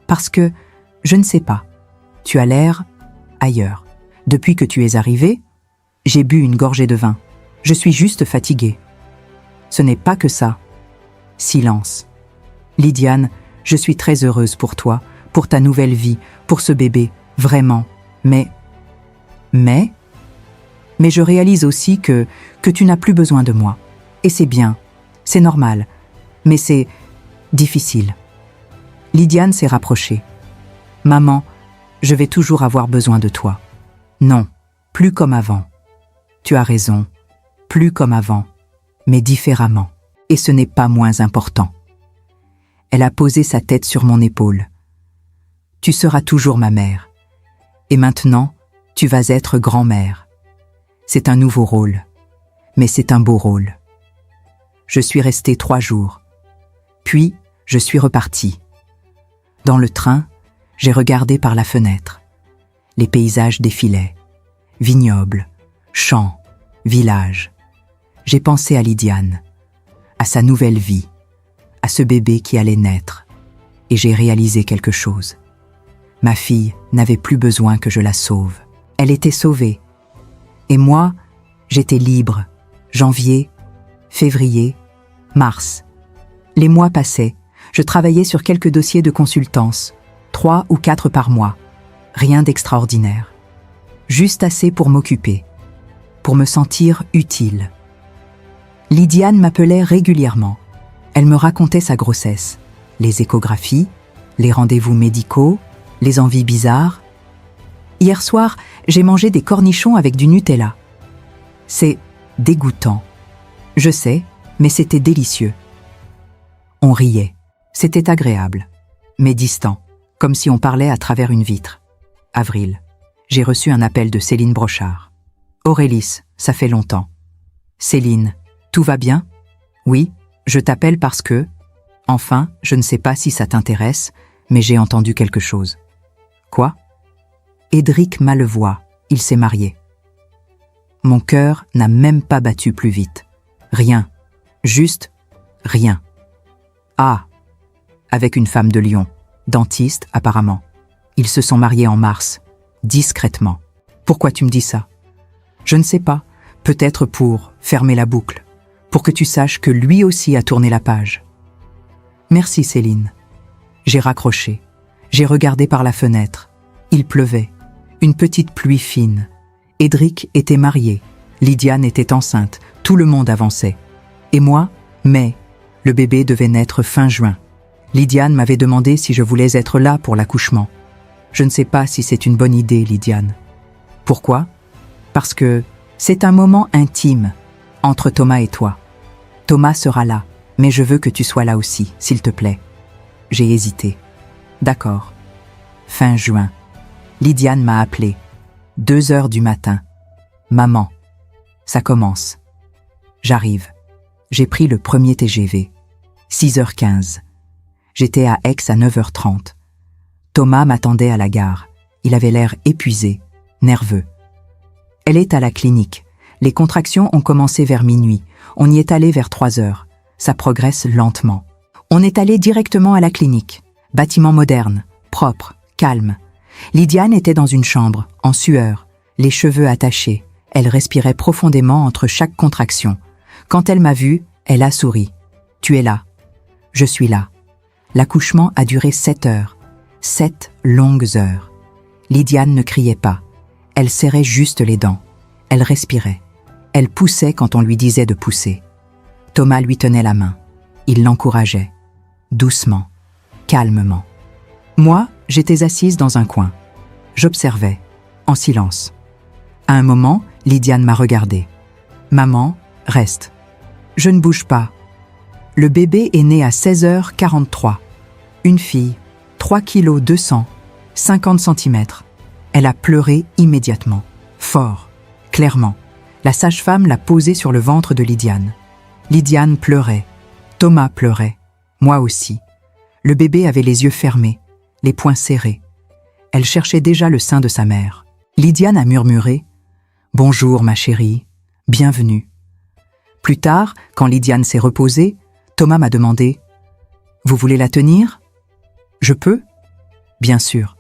Speaker 2: Parce que, je ne sais pas. Tu as l'air ailleurs. Depuis que tu es arrivée, j'ai bu une gorgée de vin. Je suis juste fatiguée. » Ce n'est pas que ça. Silence. « Lydiane, je suis très heureuse pour toi, pour ta nouvelle vie, pour ce bébé, vraiment. Mais je réalise aussi que tu n'as plus besoin de moi. Et c'est bien, c'est normal, mais c'est difficile. » Lydiane s'est rapprochée. « Maman, je vais toujours avoir besoin de toi. » Non, plus comme avant. Tu as raison, plus comme avant, mais différemment. Et ce n'est pas moins important. Elle a posé sa tête sur mon épaule. « Tu seras toujours ma mère. Et maintenant, tu vas être grand-mère. C'est un nouveau rôle, mais c'est un beau rôle. » Je suis restée 3 jours. Puis, je suis repartie. Dans le train, j'ai regardé par la fenêtre. Les paysages défilaient. Vignobles, champs, villages. J'ai pensé à Lydiane, à sa nouvelle vie, à ce bébé qui allait naître. Et j'ai réalisé quelque chose. Ma fille n'avait plus besoin que je la sauve. Elle était sauvée. Et moi, j'étais libre. Janvier, février, mars. Les mois passaient. Je travaillais sur quelques dossiers de consultance, 3 ou 4 par mois. Rien d'extraordinaire. Juste assez pour m'occuper, pour me sentir utile. Lydiane m'appelait régulièrement. Elle me racontait sa grossesse, les échographies, les rendez-vous médicaux, les envies bizarres. Hier soir, j'ai mangé des cornichons avec du Nutella. C'est dégoûtant. Je sais, mais c'était délicieux. On riait. C'était agréable, mais distant, comme si on parlait à travers une vitre. Avril. J'ai reçu un appel de Céline Brochard. « Aurélis, Ça fait longtemps. Céline, tout va bien? Oui, je t'appelle parce que... Enfin, je ne sais pas si ça t'intéresse, mais j'ai entendu quelque chose. Quoi? Édric Malevoie, il s'est marié. Mon cœur n'a même pas battu plus vite. Rien. Juste rien. Ah! Avec une femme de Lyon, dentiste apparemment. Ils se sont mariés en mars, discrètement. Pourquoi tu me dis ça? Je ne sais pas, peut-être pour fermer la boucle, pour que tu saches que lui aussi a tourné la page. Merci Céline. J'ai raccroché. J'ai regardé par la fenêtre. Il pleuvait. Une petite pluie fine. Édric était marié. Lydiane était enceinte. Tout le monde avançait. Et moi, mai. Le bébé devait naître fin juin. Lydiane m'avait demandé si je voulais être là pour l'accouchement. Je ne sais pas si c'est une bonne idée, Lydiane. Pourquoi? Parce que c'est un moment intime entre Thomas et toi. Thomas sera là. Mais je veux que tu sois là aussi, s'il te plaît. J'ai hésité. D'accord. Fin juin. Lydiane m'a appelé. 2h du matin. Maman, ça commence. J'arrive. J'ai pris le premier TGV. 6h15. J'étais à Aix à 9h30. Thomas m'attendait à la gare. Il avait l'air épuisé, nerveux. Elle est à la clinique. Les contractions ont commencé vers minuit. On y est allé vers 3h. Ça progresse lentement. On est allé directement à la clinique. Bâtiment moderne, propre, calme. Lydiane était dans une chambre, en sueur, les cheveux attachés. Elle respirait profondément entre chaque contraction. Quand elle m'a vue, elle a souri. « Tu es là. Je suis là. » L'accouchement a duré 7 heures. 7 longues heures. Lydiane ne criait pas. Elle serrait juste les dents. Elle respirait. Elle poussait quand on lui disait de pousser. Thomas lui tenait la main. Il l'encourageait. Doucement, calmement. Moi, j'étais assise dans un coin. J'observais, en silence. À un moment, Lydiane m'a regardée. « Maman, reste. Je ne bouge pas. » Le bébé est né à 16h43. Une fille, 3 kg 200, 50 cm. Elle a pleuré immédiatement, fort, clairement. La sage-femme l'a posée sur le ventre de Lydiane. Lydiane pleurait. Thomas pleurait. Moi aussi. Le bébé avait les yeux fermés, les poings serrés. Elle cherchait déjà le sein de sa mère. Lydiane a murmuré « Bonjour, ma chérie. Bienvenue. » Plus tard, quand Lydiane s'est reposée, Thomas m'a demandé « Vous voulez la tenir ? » « Je peux ? » Bien sûr.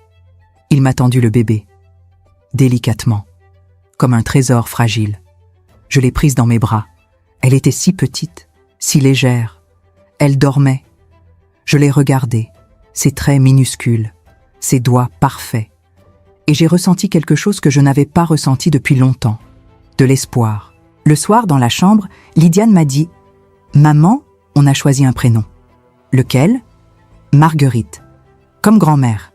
Speaker 2: Il m'a tendu le bébé. Délicatement, comme un trésor fragile. Je l'ai prise dans mes bras. Elle était si petite, si légère. Elle dormait. Je l'ai regardée, ses traits minuscules, ses doigts parfaits. Et j'ai ressenti quelque chose que je n'avais pas ressenti depuis longtemps. De l'espoir. Le soir, dans la chambre, Lydiane m'a dit « Maman, on a choisi un prénom. » « Lequel ? » ?»« Marguerite. Comme grand-mère.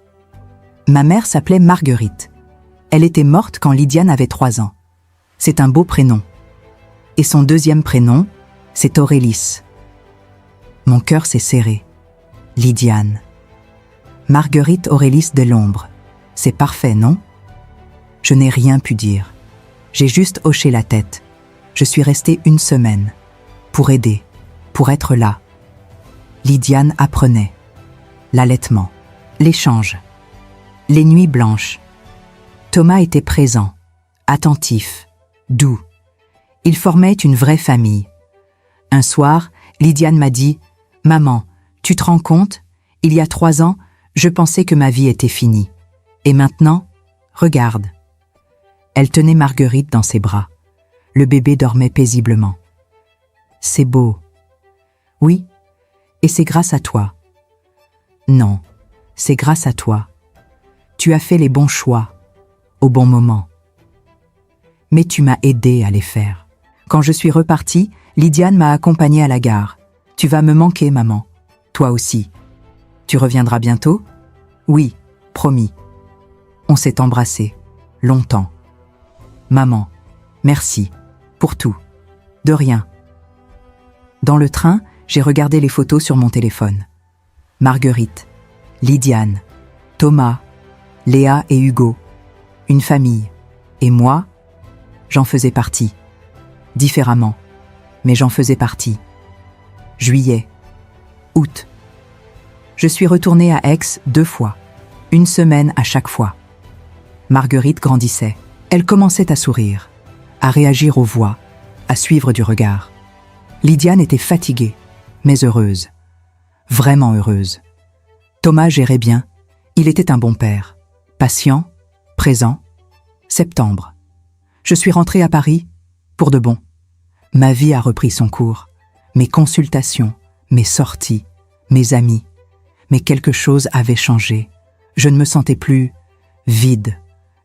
Speaker 2: Ma mère s'appelait Marguerite. Elle était morte quand Lydiane avait 3 ans. C'est un beau prénom. Et son deuxième prénom, c'est Aurélis. Mon cœur s'est serré. Lydiane. Marguerite Aurélis de l'ombre. C'est parfait, non? Je n'ai rien pu dire. J'ai juste hoché la tête. Je suis restée 1 semaine. Pour aider. Pour être là. Lydiane apprenait. L'allaitement. L'échange. Les nuits blanches. Thomas était présent. Attentif. Doux. Ils formaient une vraie famille. Un soir, Lydiane m'a dit « Maman, tu te rends compte? Il y a 3 ans, je pensais que ma vie était finie. Et maintenant, regarde. » Elle tenait Marguerite dans ses bras. Le bébé dormait paisiblement. « C'est beau. » « Oui, et c'est grâce à toi. » « Non, c'est grâce à toi. Tu as fait les bons choix, au bon moment. Mais tu m'as aidé à les faire. Quand je suis repartie, Lydiane m'a accompagnée à la gare. « Tu vas me manquer, maman. Toi aussi. Tu reviendras bientôt ? » « Oui, promis. » On s'est embrassés, longtemps. « Maman, merci, pour tout. De rien. » Dans le train, j'ai regardé les photos sur mon téléphone. Marguerite, Lydiane, Thomas, Léa et Hugo. Une famille. Et moi, j'en faisais partie. différemment, mais j'en faisais partie. Juillet, août. Je suis retournée à Aix 2 fois, 1 semaine à chaque fois. Marguerite grandissait. Elle commençait à sourire, à réagir aux voix, à suivre du regard. Lydiane était fatiguée, mais heureuse. Vraiment heureuse. Thomas gérait bien. Il était un bon père. Patient, présent. Septembre. Je suis rentrée à Paris, pour de bon. Ma vie a repris son cours. Mes consultations, mes sorties, mes amis. Mais quelque chose avait changé. Je ne me sentais plus vide.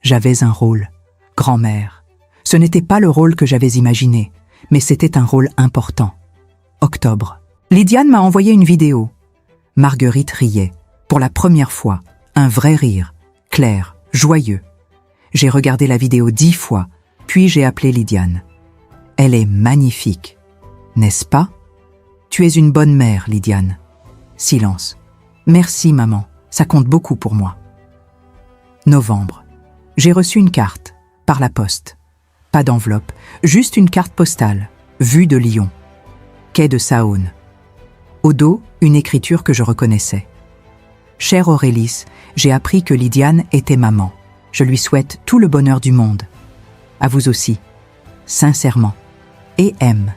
Speaker 2: J'avais un rôle, grand-mère. Ce n'était pas le rôle que j'avais imaginé, mais c'était un rôle important. Octobre. Lydiane m'a envoyé une vidéo. Marguerite riait. Pour la première fois, un vrai rire, clair, joyeux. J'ai regardé la vidéo 10 fois, puis j'ai appelé Lydiane. Elle est magnifique, n'est-ce pas? Tu es une bonne mère, Lydiane. Silence. Merci, maman, ça compte beaucoup pour moi. Novembre. J'ai reçu une carte, par la poste. Pas d'enveloppe, juste une carte postale, vue de Lyon. Quai de Saône. Au dos, une écriture que je reconnaissais. Chère Aurélis, j'ai appris que Lydiane était maman. Je lui souhaite tout le bonheur du monde. À vous aussi. Sincèrement. Et M.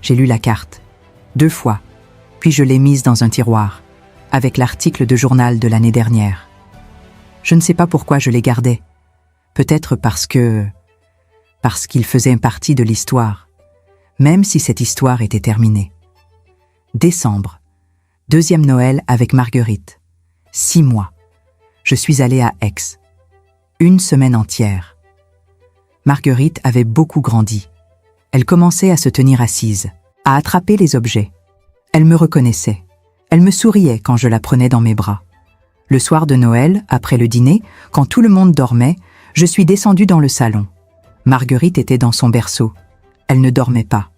Speaker 2: J'ai lu la carte. 2 fois. Puis je l'ai mise dans un tiroir, avec l'article de journal de l'année dernière. Je ne sais pas pourquoi je les gardais. Peut-être parce qu'il faisait partie de l'histoire, même si cette histoire était terminée. Décembre. 2e Noël avec Marguerite. 6 mois. Je suis allée à Aix. 1 semaine entière. Marguerite avait beaucoup grandi. Elle commençait à se tenir assise, à attraper les objets. Elle me reconnaissait. Elle me souriait quand je la prenais dans mes bras. Le soir de Noël, après le dîner, quand tout le monde dormait, je suis descendue dans le salon. Marguerite était dans son berceau. Elle ne dormait pas.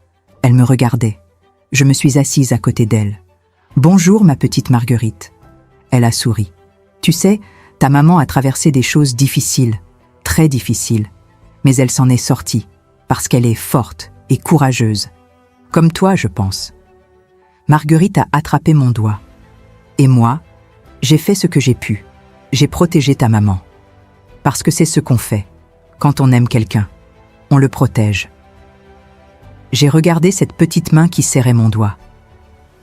Speaker 2: Elle me regardait. Je me suis assise à côté d'elle. « Bonjour, ma petite Marguerite. » Elle a souri. « Tu sais, ta maman a traversé des choses difficiles, très difficiles, mais elle s'en est sortie, parce qu'elle est forte et courageuse. Comme toi, je pense. » Marguerite a attrapé mon doigt. Et moi, j'ai fait ce que j'ai pu. J'ai protégé ta maman. Parce que c'est ce qu'on fait. Quand on aime quelqu'un, on le protège. J'ai regardé cette petite main qui serrait mon doigt.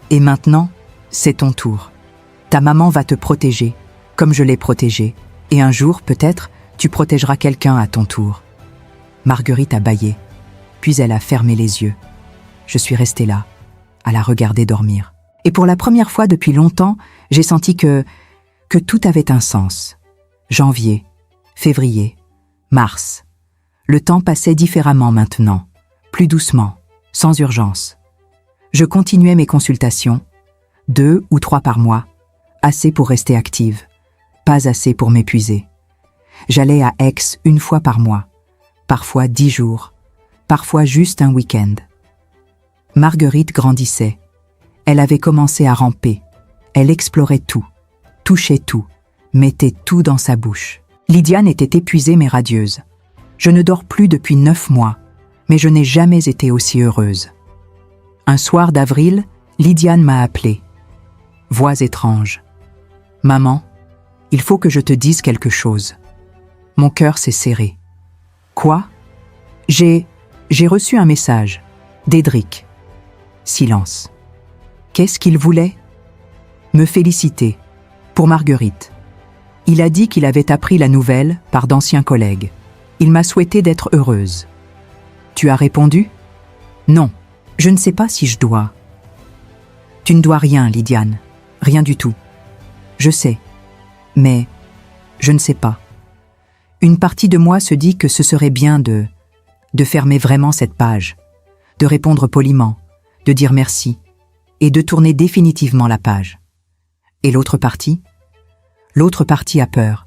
Speaker 2: Et maintenant, c'est ton tour. Ta maman va te protéger, comme je l'ai protégée. Et un jour, peut-être, tu protégeras quelqu'un à ton tour. Marguerite a bâillé, puis elle a fermé les yeux. Je suis restée là, à la regarder dormir. Et pour la première fois depuis longtemps, j'ai senti que tout avait un sens. Janvier, février, mars. Le temps passait différemment maintenant, plus doucement, sans urgence. Je continuais mes consultations, 2 ou 3 par mois, assez pour rester active, pas assez pour m'épuiser. J'allais à Aix 1 fois par mois, parfois 10 jours, parfois juste un week-end. Marguerite grandissait. Elle avait commencé à ramper. Elle explorait tout, touchait tout, mettait tout dans sa bouche. Lydiane était épuisée mais radieuse. Je ne dors plus depuis 9 mois, mais je n'ai jamais été aussi heureuse. Un soir d'avril, Lydiane m'a appelée. Voix étrange. « Maman, il faut que je te dise quelque chose. » Mon cœur s'est serré. « Quoi ?» J'ai reçu un message. D'Edric. Silence. Qu'est-ce qu'il voulait? Me féliciter. Pour Marguerite. Il a dit qu'il avait appris la nouvelle par d'anciens collègues. Il m'a souhaité d'être heureuse. Tu as répondu? Non, je ne sais pas si je dois. Tu ne dois rien, Lydiane. Rien du tout. Je sais. Mais je ne sais pas. Une partie de moi se dit que ce serait bien de fermer vraiment cette page, de répondre poliment, de dire merci, et de tourner définitivement la page. Et l'autre partie? L'autre partie a peur.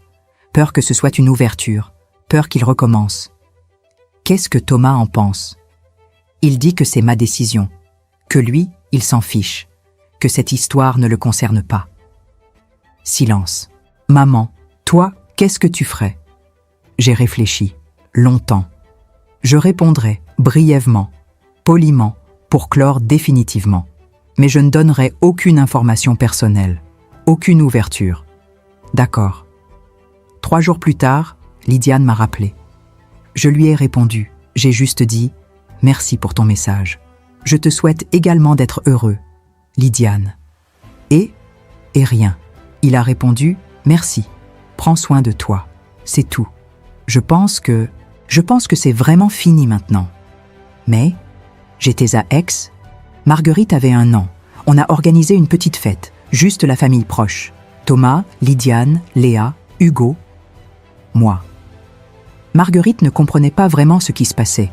Speaker 2: Peur que ce soit une ouverture, peur qu'il recommence. Qu'est-ce que Thomas en pense? Il dit que c'est ma décision, que lui, il s'en fiche, que cette histoire ne le concerne pas. Silence. Maman, toi, qu'est-ce que tu ferais? J'ai réfléchi, longtemps. Je répondrais, brièvement, poliment, pour clore définitivement. Mais je ne donnerai aucune information personnelle, aucune ouverture. D'accord. 3 jours plus tard, Lydiane m'a rappelé. Je lui ai répondu. J'ai juste dit « Merci pour ton message. Je te souhaite également d'être heureux, Lydiane. » Et rien. Il a répondu « Merci. Prends soin de toi. C'est tout. Je pense que c'est vraiment fini maintenant. » Mais j'étais à Aix. Marguerite avait 1 an. On a organisé une petite fête, juste la famille proche. Thomas, Lydiane, Léa, Hugo, moi. Marguerite ne comprenait pas vraiment ce qui se passait,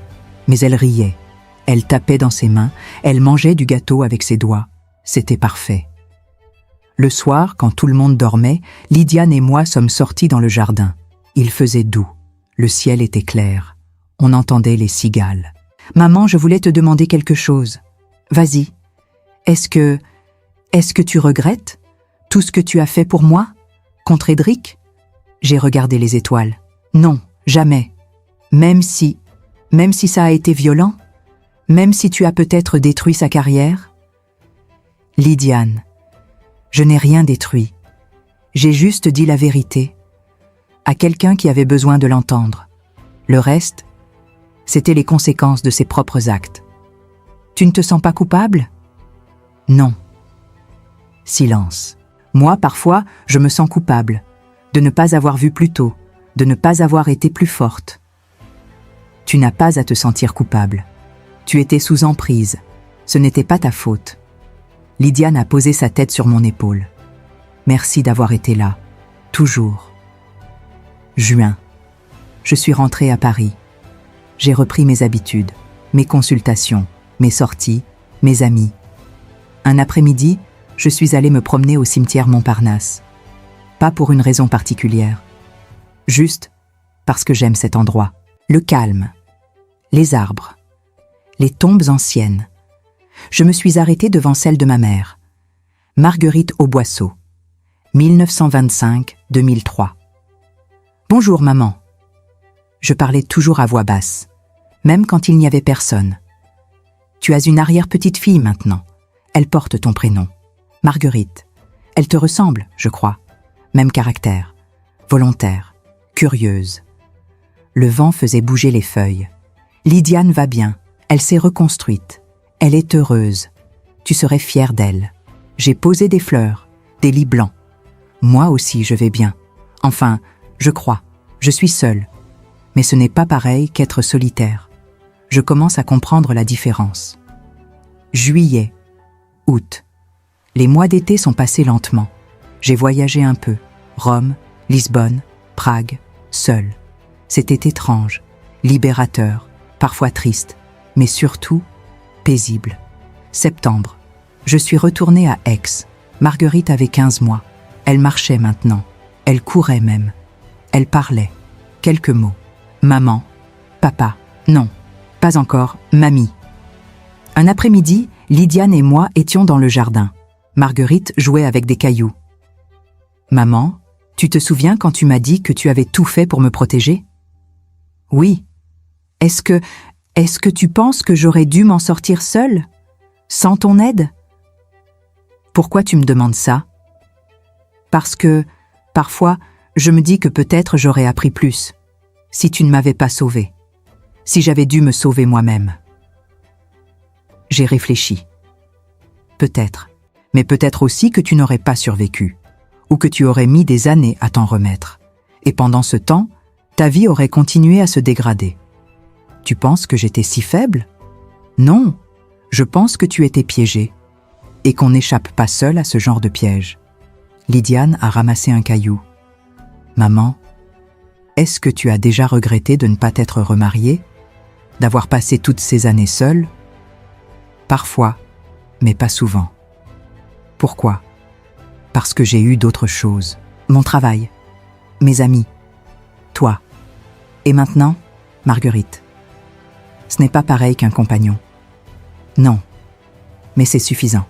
Speaker 2: mais elle riait. Elle tapait dans ses mains, elle mangeait du gâteau avec ses doigts. C'était parfait. Le soir, quand tout le monde dormait, Lydiane et moi sommes sortis dans le jardin. Il faisait doux. Le ciel était clair. On entendait les cigales. « Maman, je voulais te demander quelque chose. Vas-y. Est-ce que tu regrettes tout ce que tu as fait pour moi, contre Édric ?» J'ai regardé les étoiles. Non, jamais. Même si ça a été violent, même si tu as peut-être détruit sa carrière. Lydiane, je n'ai rien détruit. J'ai juste dit la vérité à quelqu'un qui avait besoin de l'entendre. Le reste, c'était les conséquences de ses propres actes. Tu ne te sens pas coupable ? Non. Silence. Moi, parfois, je me sens coupable de ne pas avoir vu plus tôt, de ne pas avoir été plus forte. Tu n'as pas à te sentir coupable. Tu étais sous emprise. Ce n'était pas ta faute. Lydiane a posé sa tête sur mon épaule. Merci d'avoir été là. Toujours. Juin. Je suis rentrée à Paris. J'ai repris mes habitudes, mes consultations, mes sorties, mes amis. Un après-midi, je suis allée me promener au cimetière Montparnasse. Pas pour une raison particulière. Juste parce que j'aime cet endroit. Le calme, les arbres, les tombes anciennes. Je me suis arrêtée devant celle de ma mère, Marguerite Auboisseau, 1925-2003. « Bonjour maman. » Je parlais toujours à voix basse, même quand il n'y avait personne. « Tu as une arrière-petite-fille maintenant. Elle porte ton prénom. Marguerite. Elle te ressemble, je crois. Même caractère. Volontaire. Curieuse. » Le vent faisait bouger les feuilles. « Lydiane va bien. Elle s'est reconstruite. Elle est heureuse. Tu serais fière d'elle. J'ai posé des fleurs, des lits blancs. Moi aussi, je vais bien. Enfin, je crois. Je suis seule. Mais ce n'est pas pareil qu'être solitaire. Je commence à comprendre la différence. Juillet, août. Les mois d'été sont passés lentement. J'ai voyagé un peu. Rome, Lisbonne, Prague, seule. C'était étrange, libérateur, parfois triste, mais surtout paisible. Septembre. Je suis retournée à Aix. Marguerite avait 15 mois. Elle marchait maintenant. Elle courait même. Elle parlait. Quelques mots. Maman. Papa. Non. Pas encore. Mamie. Un après-midi, Lydiane et moi étions dans le jardin. Marguerite jouait avec des cailloux. Maman, tu te souviens quand tu m'as dit que tu avais tout fait pour me protéger ? Oui. Est-ce que tu penses que j'aurais dû m'en sortir seule ? Sans ton aide ? Pourquoi tu me demandes ça ? Parce que, parfois, je me dis que peut-être j'aurais appris plus, si tu ne m'avais pas sauvée, si j'avais dû me sauver moi-même. J'ai réfléchi. Peut-être, mais peut-être aussi que tu n'aurais pas survécu, ou que tu aurais mis des années à t'en remettre, et pendant ce temps, ta vie aurait continué à se dégrader. Tu penses que j'étais si faible ? Non, je pense que tu étais piégée, et qu'on n'échappe pas seul à ce genre de piège. Lydiane a ramassé un caillou. Maman, est-ce que tu as déjà regretté de ne pas t'être remariée, d'avoir passé toutes ces années seule ? Parfois, mais pas souvent. Pourquoi ? Parce que j'ai eu d'autres choses. Mon travail, mes amis, toi. Et maintenant, Marguerite. Ce n'est pas pareil qu'un compagnon. Non, mais c'est suffisant.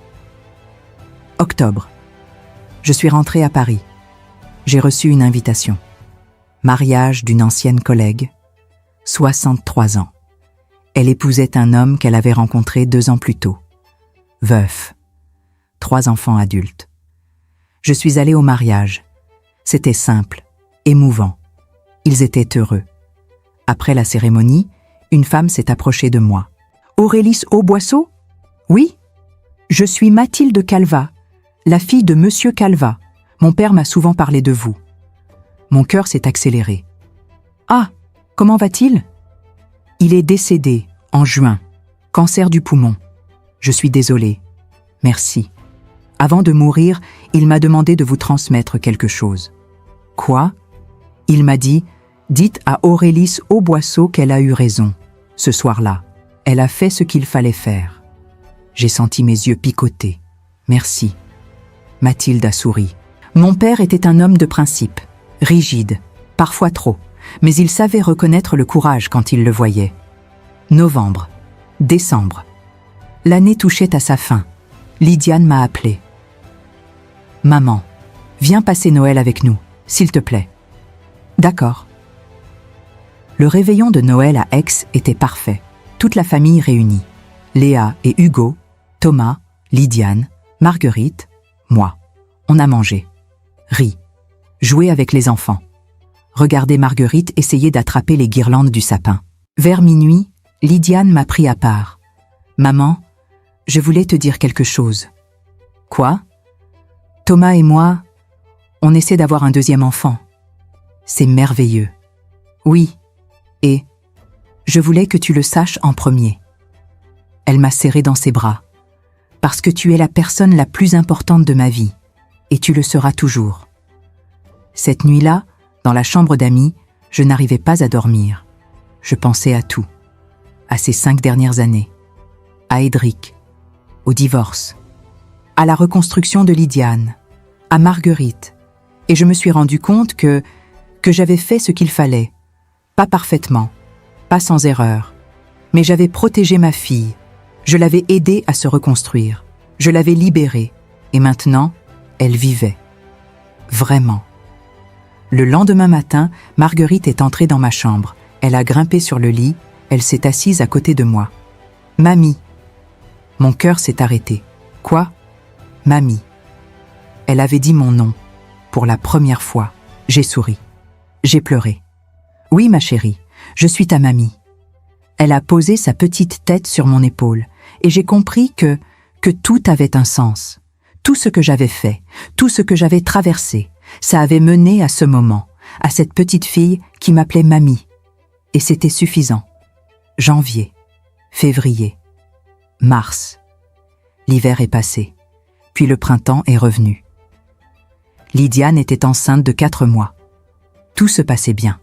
Speaker 2: Octobre. Je suis rentrée à Paris. J'ai reçu une invitation. Mariage d'une ancienne collègue, 63 ans. Elle épousait un homme qu'elle avait rencontré 2 ans plus tôt. Veuf. 3 enfants adultes. Je suis allée au mariage. C'était simple, émouvant. Ils étaient heureux. Après la cérémonie, une femme s'est approchée de moi. « Aurélis Auboisseau ? Oui ? Je suis Mathilde Calva, la fille de Monsieur Calva. Mon père m'a souvent parlé de vous. » Mon cœur s'est accéléré. « Ah, comment va-t-il ? » « Il est décédé, en juin. Cancer du poumon. Je suis désolée. Merci. Avant de mourir, il m'a demandé de vous transmettre quelque chose. » « Quoi ? » Il m'a dit « Dites à Aurélis Auboisseau qu'elle a eu raison. Ce soir-là, elle a fait ce qu'il fallait faire. » J'ai senti mes yeux picoter. « Merci. » Mathilde a souri. Mon père était un homme de principe, rigide, parfois trop, mais il savait reconnaître le courage quand il le voyait. Novembre, décembre. L'année touchait à sa fin. Lydiane m'a appelée. « Maman, viens passer Noël avec nous, s'il te plaît. » « D'accord. » Le réveillon de Noël à Aix était parfait. Toute la famille réunie. Léa et Hugo, Thomas, Lydiane, Marguerite, moi. On a mangé, ri, joué avec les enfants. Regardé Marguerite essayer d'attraper les guirlandes du sapin. Vers minuit, Lydiane m'a pris à part. « Maman, je voulais te dire quelque chose. »« Quoi ? » ?»« Thomas et moi, on essaie d'avoir un 2e enfant. C'est merveilleux. »« Oui, et je voulais que tu le saches en premier. » Elle m'a serré dans ses bras. « Parce que tu es la personne la plus importante de ma vie, et tu le seras toujours. » Cette nuit-là, dans la chambre d'amis, je n'arrivais pas à dormir. Je pensais à tout. À ces 5 dernières années. À Édric. Au divorce. À la reconstruction de Lydiane. À Marguerite. Et je me suis rendu compte que j'avais fait ce qu'il fallait. Pas parfaitement. Pas sans erreur. Mais j'avais protégé ma fille. Je l'avais aidée à se reconstruire. Je l'avais libérée. Et maintenant, elle vivait. Vraiment. Le lendemain matin, Marguerite est entrée dans ma chambre. Elle a grimpé sur le lit. Elle s'est assise à côté de moi. « Mamie !» Mon cœur s'est arrêté. « Quoi ? » « Mamie. » Elle avait dit mon nom. Pour la première fois, j'ai souri. J'ai pleuré. « Oui, ma chérie, je suis ta mamie. » Elle a posé sa petite tête sur mon épaule et j'ai compris que tout avait un sens. Tout ce que j'avais fait, tout ce que j'avais traversé, ça avait mené à ce moment, à cette petite fille qui m'appelait mamie. Et c'était suffisant. Janvier, février, mars. L'hiver est passé, puis le printemps est revenu. Lydiane était enceinte de 4 mois. Tout se passait bien.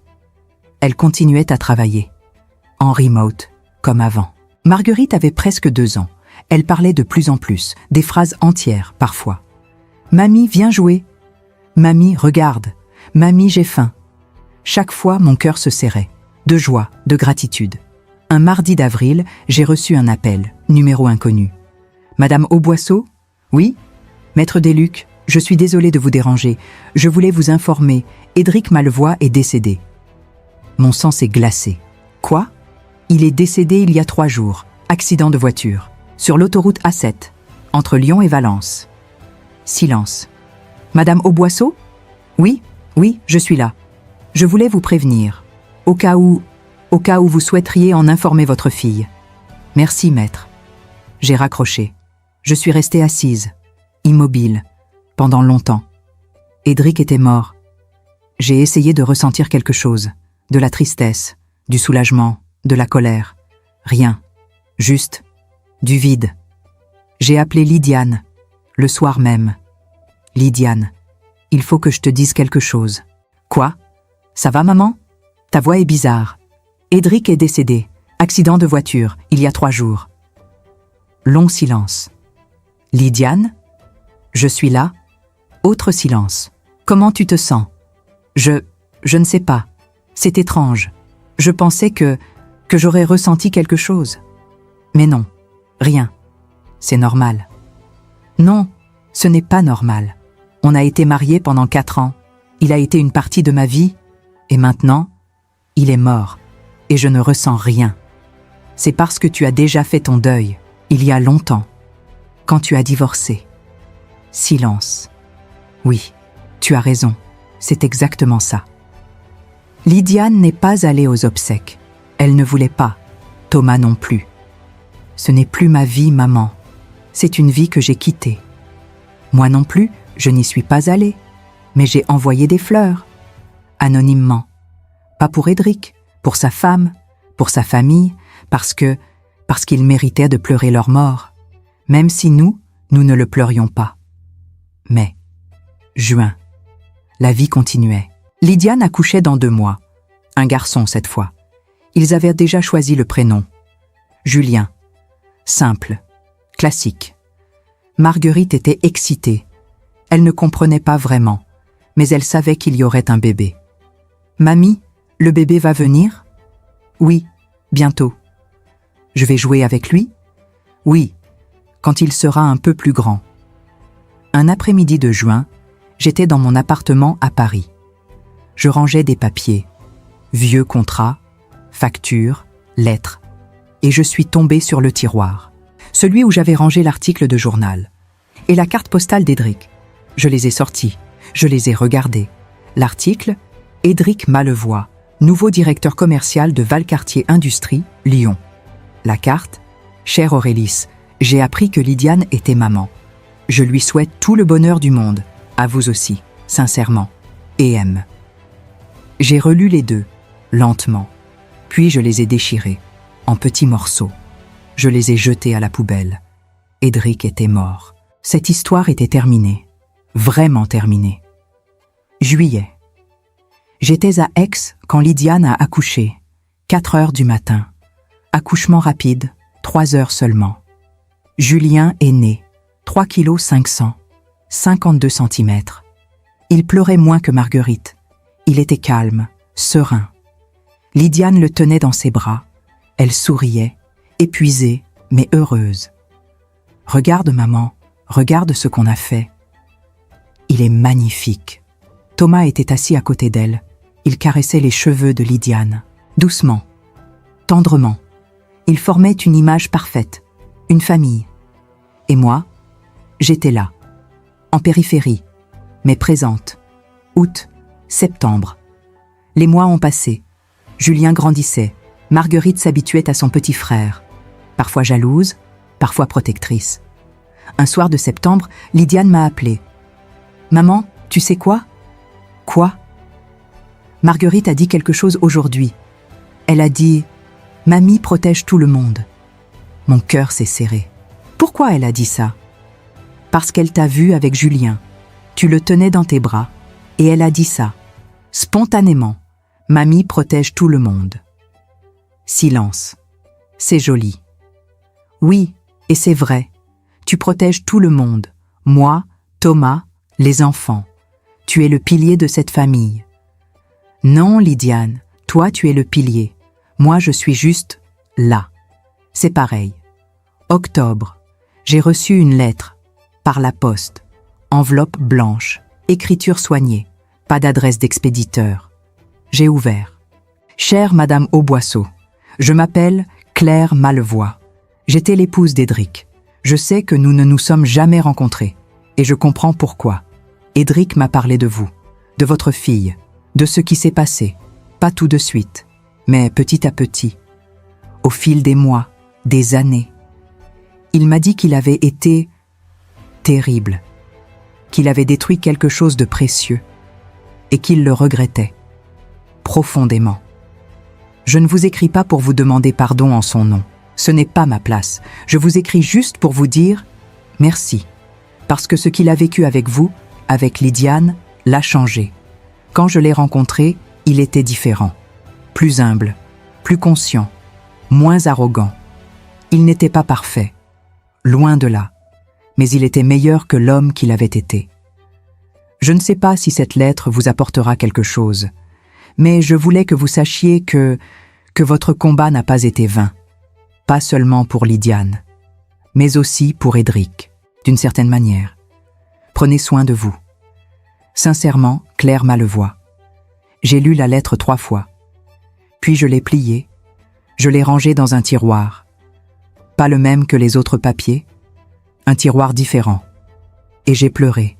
Speaker 2: Elle continuait à travailler. En remote, comme avant. Marguerite avait presque 2 ans. Elle parlait de plus en plus, des phrases entières, parfois. « Mamie, viens jouer. Mamie, regarde. Mamie, j'ai faim. » Chaque fois, mon cœur se serrait. De joie, de gratitude. Un mardi d'avril, j'ai reçu un appel, numéro inconnu. « Madame Auboisseau ? Oui ? Maître Desluc, je suis désolée de vous déranger. Je voulais vous informer. Édric Malvois est décédé. » Mon sang s'est glacé. « Quoi ? Il est décédé il y a 3 jours. Accident de voiture. Sur l'autoroute A7, entre Lyon et Valence. » Silence. « Madame Auboisseau ? Oui, je suis là. Je voulais vous prévenir. Au cas où vous souhaiteriez en informer votre fille. » Merci, maître. J'ai raccroché. Je suis restée assise, immobile, pendant longtemps. Édric était mort. J'ai essayé de ressentir quelque chose, de la tristesse, du soulagement, de la colère. Rien, juste du vide. J'ai appelé Lydiane, le soir même. « Lydiane, il faut que je te dise quelque chose. »« Quoi ? Ça va, maman ? Ta voix est bizarre. Édric est décédé. Accident de voiture, il y a 3 jours. » Long silence. « Lydiane ? Je suis là. » Autre silence. « Comment tu te sens ? » Je ne sais pas. C'est étrange. Je pensais que j'aurais ressenti quelque chose. Mais non, rien. C'est normal. Non, ce n'est pas normal. On a été mariés pendant 4 ans. Il a été une partie de ma vie. Et maintenant, il est mort. Et je ne ressens rien. C'est parce que tu as déjà fait ton deuil, il y a longtemps, quand tu as divorcé. Silence. Oui, tu as raison, c'est exactement ça. Lydiane n'est pas allée aux obsèques. Elle ne voulait pas, Thomas non plus. Ce n'est plus ma vie, maman. C'est une vie que j'ai quittée. Moi non plus, je n'y suis pas allée, mais j'ai envoyé des fleurs, anonymement. Pas pour Édric, pour sa femme, pour sa famille, parce qu'ils méritaient de pleurer leur mort, même si nous ne le pleurions pas. Mais, juin, la vie continuait. Lydiane accouchait dans 2 mois. Un garçon cette fois. Ils avaient déjà choisi le prénom. Julien. Simple. Classique. Marguerite était excitée. Elle ne comprenait pas vraiment, mais elle savait qu'il y aurait un bébé. « Mamie, le bébé va venir ?»« Oui, bientôt. »« Je vais jouer avec lui ?»« Oui, quand il sera un peu plus grand. » Un après-midi de juin, j'étais dans mon appartement à Paris. Je rangeais des papiers, vieux contrats, factures, lettres, et je suis tombée sur le tiroir, celui où j'avais rangé l'article de journal, et la carte postale d'Édric. Je les ai sortis, je les ai regardés. L'article, Édric Malevoie, nouveau directeur commercial de Valcartier Industrie, Lyon. La carte, chère Aurélis, j'ai appris que Lydiane était maman. Je lui souhaite tout le bonheur du monde, à vous aussi, sincèrement, et M. J'ai relu les 2, lentement, puis je les ai déchirés, en petits morceaux. Je les ai jetés à la poubelle. Édric était mort. Cette histoire était terminée, vraiment terminée. Juillet. J'étais à Aix quand Lydiane a accouché, 4 heures du matin. Accouchement rapide, 3 heures seulement. Julien est né, 3 kg 500, 52 cm. Il pleurait moins que Marguerite. Il était calme, serein. Lydiane le tenait dans ses bras. Elle souriait, épuisée, mais heureuse. « Regarde, maman, regarde ce qu'on a fait. » Il est magnifique. Thomas était assis à côté d'elle. Il caressait les cheveux de Lydiane. Doucement, tendrement. Il formait une image parfaite, une famille. Et moi, j'étais là, en périphérie, mais présente. Août, septembre. Les mois ont passé. Julien grandissait. Marguerite s'habituait à son petit frère. Parfois jalouse, parfois protectrice. Un soir de septembre, Lydiane m'a appelée. « Maman, tu sais quoi ?»« Quoi ?» Marguerite a dit quelque chose aujourd'hui. Elle a dit « Mamie protège tout le monde ». Mon cœur s'est serré. Pourquoi elle a dit ça? Parce qu'elle t'a vu avec Julien. Tu le tenais dans tes bras. Et elle a dit ça. Spontanément. Mamie protège tout le monde. Silence. C'est joli. Oui, et c'est vrai. Tu protèges tout le monde. Moi, Thomas, les enfants. Tu es le pilier de cette famille. Non, Lydiane, toi tu es le pilier. Moi je suis juste là. C'est pareil. Octobre. J'ai reçu une lettre. Par la poste. Enveloppe blanche. Écriture soignée. Pas d'adresse d'expéditeur. J'ai ouvert. Chère Madame Auboisseau, je m'appelle Claire Malevoie. J'étais l'épouse d'Édric. Je sais que nous ne nous sommes jamais rencontrés. Et je comprends pourquoi. Édric m'a parlé de vous, de votre fille, de ce qui s'est passé. Pas tout de suite, mais petit à petit. Au fil des mois, des années. Il m'a dit qu'il avait été terrible, qu'il avait détruit quelque chose de précieux et qu'il le regrettait profondément. Je ne vous écris pas pour vous demander pardon en son nom. Ce n'est pas ma place. Je vous écris juste pour vous dire merci, parce que ce qu'il a vécu avec vous, avec Lydiane, l'a changé. Quand je l'ai rencontré, il était différent, plus humble, plus conscient, moins arrogant. Il n'était pas parfait, loin de là, mais il était meilleur que l'homme qu'il avait été. Je ne sais pas si cette lettre vous apportera quelque chose, mais je voulais que vous sachiez que votre combat n'a pas été vain, pas seulement pour Lydiane, mais aussi pour Édric, d'une certaine manière. Prenez soin de vous. Sincèrement, Claire Malevoie. J'ai lu la lettre 3 fois, puis je l'ai pliée, Je l'ai rangé dans un tiroir. Pas le même que les autres papiers, un tiroir différent. Et j'ai pleuré.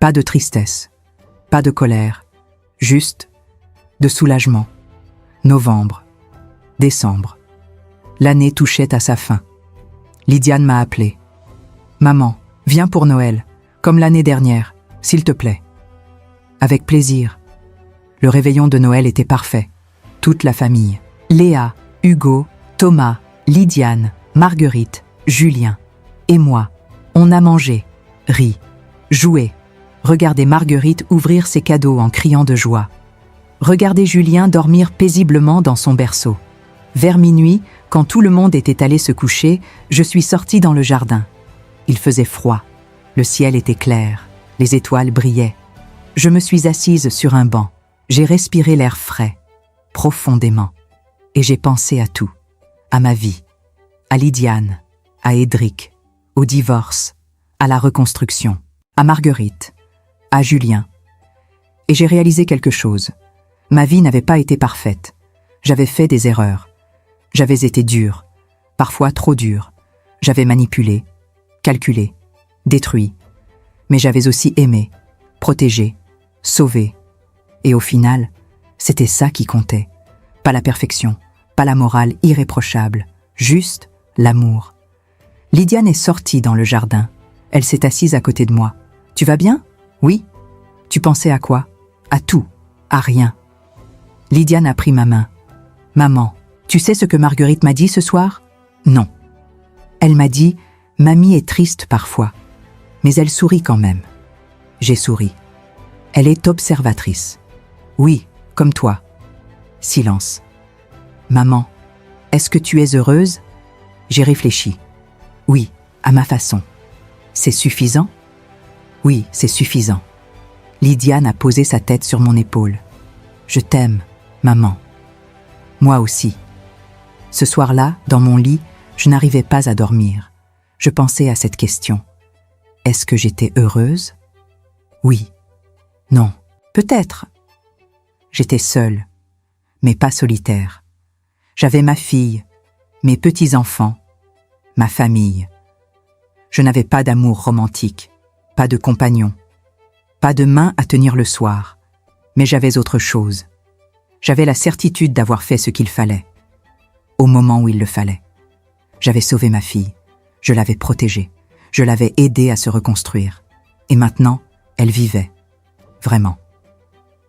Speaker 2: Pas de tristesse, pas de colère, juste de soulagement. Novembre, décembre. L'année touchait à sa fin. Lydiane m'a appelé. « Maman, viens pour Noël, comme l'année dernière, s'il te plaît. » Avec plaisir. Le réveillon de Noël était parfait. Toute la famille. Léa, Hugo, Thomas, Lydiane, Marguerite, Julien et moi. On a mangé, ri, joué. Regardé Marguerite ouvrir ses cadeaux en criant de joie. Regardez Julien dormir paisiblement dans son berceau. Vers minuit, quand tout le monde était allé se coucher, je suis sortie dans le jardin. Il faisait froid. Le ciel était clair. Les étoiles brillaient. Je me suis assise sur un banc. J'ai respiré l'air frais, profondément. Et j'ai pensé à tout. À ma vie. À Lydiane. À Édric. Au divorce. À la reconstruction. À Marguerite. À Julien. Et j'ai réalisé quelque chose. Ma vie n'avait pas été parfaite. J'avais fait des erreurs. J'avais été dure, parfois trop dure. J'avais manipulé, calculé, détruit. Mais j'avais aussi aimé, protégé, sauvé. Et au final, c'était ça qui comptait. Pas la perfection, pas la morale irréprochable, juste l'amour. Lydiane est sortie dans le jardin. Elle s'est assise à côté de moi. « Tu vas bien ? Oui. Tu pensais à quoi ? À tout, à rien. » Lydiane a pris ma main. « Maman, tu sais ce que Marguerite m'a dit ce soir ? Non. Elle m'a dit, mamie est triste parfois, mais elle sourit quand même. J'ai souri. Elle est observatrice. Oui, comme toi. Silence. Maman, est-ce que tu es heureuse ? J'ai réfléchi. Oui, à ma façon. C'est suffisant ? Oui, c'est suffisant. Lydiane a posé sa tête sur mon épaule. Je t'aime, maman. Moi aussi. Ce soir-là, dans mon lit, je n'arrivais pas à dormir. Je pensais à cette question. Est-ce que j'étais heureuse ? Oui. Non. Peut-être. J'étais seule, mais pas solitaire. J'avais ma fille, mes petits-enfants, ma famille. Je n'avais pas d'amour romantique, pas de compagnon, pas de main à tenir le soir, mais j'avais autre chose. J'avais la certitude d'avoir fait ce qu'il fallait. Au moment où il le fallait. J'avais sauvé ma fille, je l'avais protégée, je l'avais aidée à se reconstruire. Et maintenant, elle vivait, vraiment.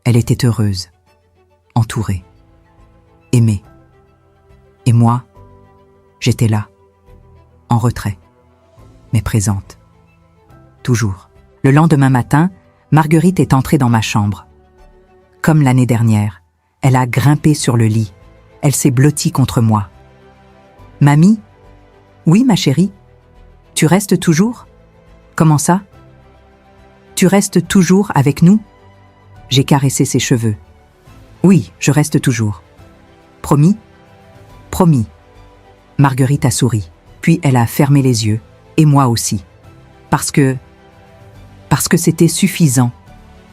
Speaker 2: Elle était heureuse, entourée, aimée. Et moi, j'étais là, en retrait, mais présente. Toujours. Le lendemain matin, Marguerite est entrée dans ma chambre. Comme l'année dernière, elle a grimpé sur le lit. Elle s'est blottie contre moi. « Mamie ? Oui, ma chérie ? Tu restes toujours ? Comment ça ? Tu restes toujours avec nous ? » J'ai caressé ses cheveux. « Oui, je reste toujours. »« Promis ? » ?»« Promis. » Marguerite a souri, puis elle a fermé les yeux, et moi aussi. Parce que c'était suffisant,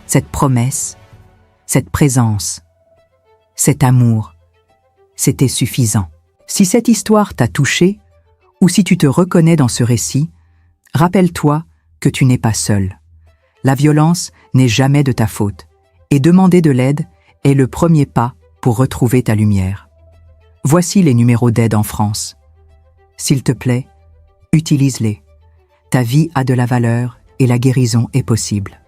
Speaker 2: cette promesse, cette présence, cet amour. C'était suffisant. Si cette histoire t'a touché, ou si tu te reconnais dans ce récit, rappelle-toi que tu n'es pas seul. La violence n'est jamais de ta faute, et demander de l'aide est le premier pas pour retrouver ta lumière. Voici les numéros d'aide en France. S'il te plaît, utilise-les. Ta vie a de la valeur et la guérison est possible.